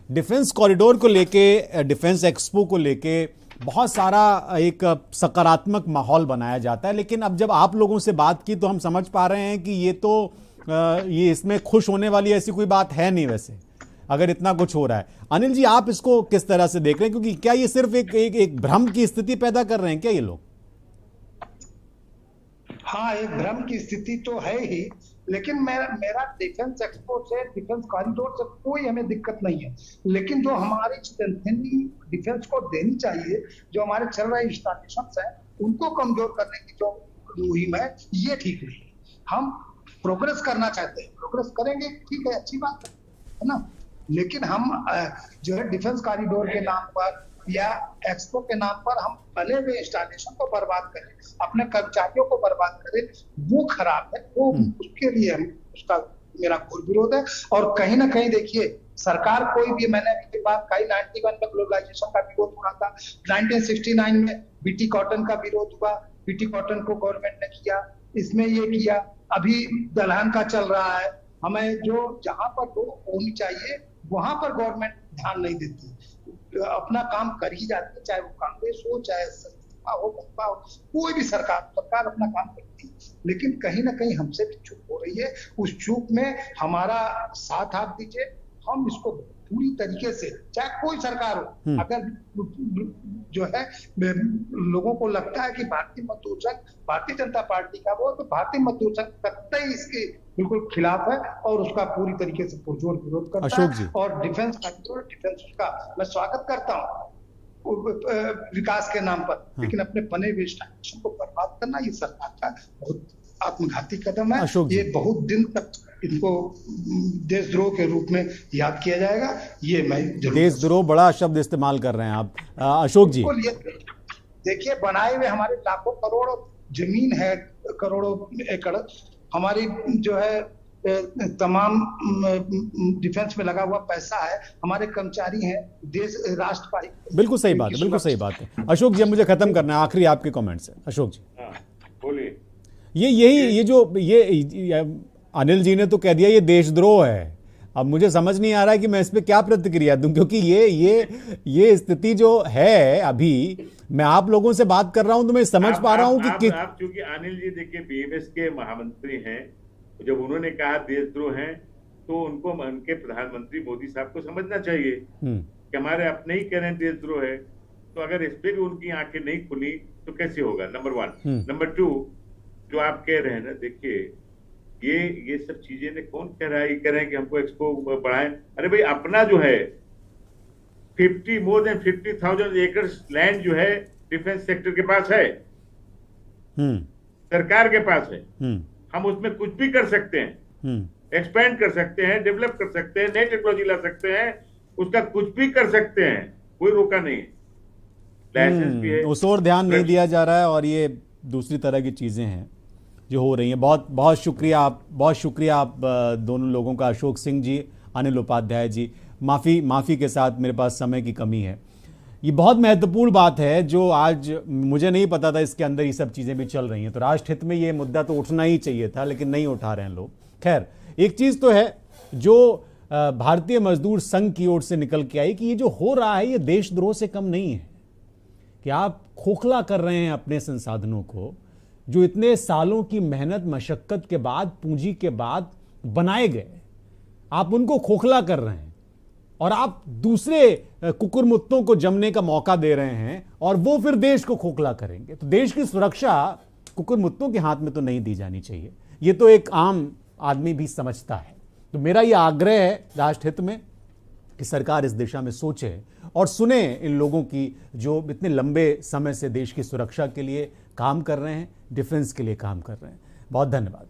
डिफेंस कॉरिडोर को लेके, डिफेंस एक्सपो को लेके बहुत सारा एक सकारात्मक माहौल बनाया जाता है, लेकिन अब जब आप लोगों से बात की तो हम समझ पा रहे हैं कि ये इसमें खुश होने वाली ऐसी कोई बात है नहीं वैसे, अगर इतना कुछ हो रहा है। अनिल जी, आप इसको किस तरह से देख रहे हैं, क्योंकि क्या ये सिर्फ एक भ्रम की स्थिति पैदा कर रहे हैं क्या ये लोग? हाँ, एक भ्रम की स्थिति तो है ही, लेकिन मेरा डिफेंस एक्सपो से, डिफेंस कॉरिडोर से कोई हमें दिक्कत नहीं है। लेकिन जो हमारी स्ट्रेंथनिंग डिफेंस को देनी चाहिए, जो हमारे चल रहे इंस्टॉलेशंस हैं उनको कमजोर करने की जो मुहिम है, ये ठीक नहीं है। हम प्रोग्रेस करना चाहते हैं, प्रोग्रेस करेंगे, ठीक है, अच्छी बात है ना। लेकिन हम जो है डिफेंस कॉरिडोर के नाम पर या एक्सपो के नाम पर हम बने हुए इंस्टॉलेशन को बर्बाद करें, अपने कर्मचारियों को बर्बाद करें, वो खराब है। वो उसके लिए उसका मेरा घोर विरोध है। और कहीं ना कहीं देखिए, सरकार कोई भी, मैंने अभी बात कही 91 में ग्लोबलाइजेशन का विरोध हुआ था, 1969 में बीटी कॉटन का विरोध हुआ, बीटी कॉटन को गवर्नमेंट ने किया, इसमें ये किया, अभी दलहन का चल रहा है। हमें जो जहां पर वो होनी चाहिए वहां पर गवर्नमेंट ध्यान नहीं देती, अपना काम कर ही जाती है, चाहे वो कांग्रेस हो, चाहे सपा हो, बसपा हो, कोई भी सरकार अपना काम करती है। लेकिन कहीं ना कहीं हमसे भी चूक हो रही है। उस चूक में हमारा साथ आप दीजिए, हम इसको पूरी तरीके से, चाहे कोई सरकार हो, अगर जो है लोगों को लगता है कि भारतीय मजदूर संघ भारतीय जनता पार्टी का वो, तो भारतीय मजदूर संघ कतई इसके बिल्कुल खिलाफ है और उसका पूरी तरीके से पुरजोर विरोध करता है। और डिफेंस का मैं स्वागत करता हूँ विकास के नाम पर, लेकिन अपने बने हुए स्टैंडर्ड को बर्बाद करना ये सरकार का बहुत आत्मघाती कदम है। ये बहुत दिन तक इनको देशद्रोह के रूप में याद किया जाएगा। ये मैं देशद्रोह बड़ा शब्द इस्तेमाल कर रहे हैं आप, अशोक जी। देखिए, बनाए हुए हमारे लाखों करोड़ जमीन है, करोड़ों एकड़ हमारी जो है तमाम डिफेंस में लगा हुआ पैसा है, हमारे कर्मचारी हैं, देश राष्ट्र का। बिल्कुल सही बात है, बिल्कुल सही बात है। अशोक जी, मुझे खत्म करना है, आखिरी आपके कमेंट्स है अशोक जी। बोलिए। ये अनिल जी ने तो कह दिया ये देशद्रोह है। अब मुझे समझ नहीं आ रहा है कि मैं इस पे क्या प्रतिक्रिया दूं, क्योंकि ये स्थिति जो है, अभी मैं आप लोगों से बात कर रहा हूं तो मैं समझ पा रहा हूं कि आप चूंकि अनिल जी देखिए बीएमएस के महामंत्री हैं, जब उन्होंने कहा देशद्रोह है तो उनको उनके प्रधानमंत्री मोदी साहब को समझना चाहिए कि हमारे अपने ही कह रहे हैं देशद्रोह है, तो अगर इस पे भी उनकी आंखें नहीं खुली तो कैसे होगा? नंबर 1। नंबर 2, जो आप कह रहे हैं ना, देखिए ये सब चीजें ने कौन कह रहा है? ये कह रहे हैं कि हमको एक्सपो बढ़ाएं। अरे भाई, अपना जो है मोर देन 50,000 एकड़ लैंड जो है डिफेंस सेक्टर के पास है, सरकार के पास है। हम उसमें कुछ भी कर सकते हैं, एक्सपेंड कर सकते हैं, डेवलप कर सकते हैं, नई टेक्नोलॉजी ला सकते हैं, उसका कुछ भी कर सकते हैं, कोई रोका नहीं है। लाइसेंस भी है, उस और ध्यान नहीं दिया जा रहा है और ये दूसरी तरह की चीजें हैं जो हो रही हैं। बहुत बहुत शुक्रिया आप दोनों लोगों का, अशोक सिंह जी, अनिल उपाध्याय जी। माफी के साथ मेरे पास समय की कमी है। ये बहुत महत्वपूर्ण बात है जो आज मुझे नहीं पता था इसके अंदर ये सब चीजें भी चल रही हैं। तो राष्ट्र हित में ये मुद्दा तो उठना ही चाहिए था, लेकिन नहीं उठा रहे हैं लोग। खैर, एक चीज तो है जो भारतीय मजदूर संघ की ओर से निकल के आई कि ये जो हो रहा है ये देशद्रोह से कम नहीं है, कि आप खोखला कर रहे हैं अपने संसाधनों को जो इतने सालों की मेहनत मशक्कत के बाद, पूंजी के बाद बनाए गए, आप उनको खोखला कर रहे हैं और आप दूसरे कुकुरमुत्तों को जमने का मौका दे रहे हैं और वो फिर देश को खोखला करेंगे। तो देश की सुरक्षा कुकुरमुत्तों के हाथ में तो नहीं दी जानी चाहिए, ये तो एक आम आदमी भी समझता है। तो मेरा ये आग्रह है राष्ट्र हित में कि सरकार इस दिशा में सोचे और सुने इन लोगों की जो इतने लंबे समय से देश की सुरक्षा के लिए काम कर रहे हैं, डिफेंस के लिए काम कर रहे हैं। बहुत धन्यवाद।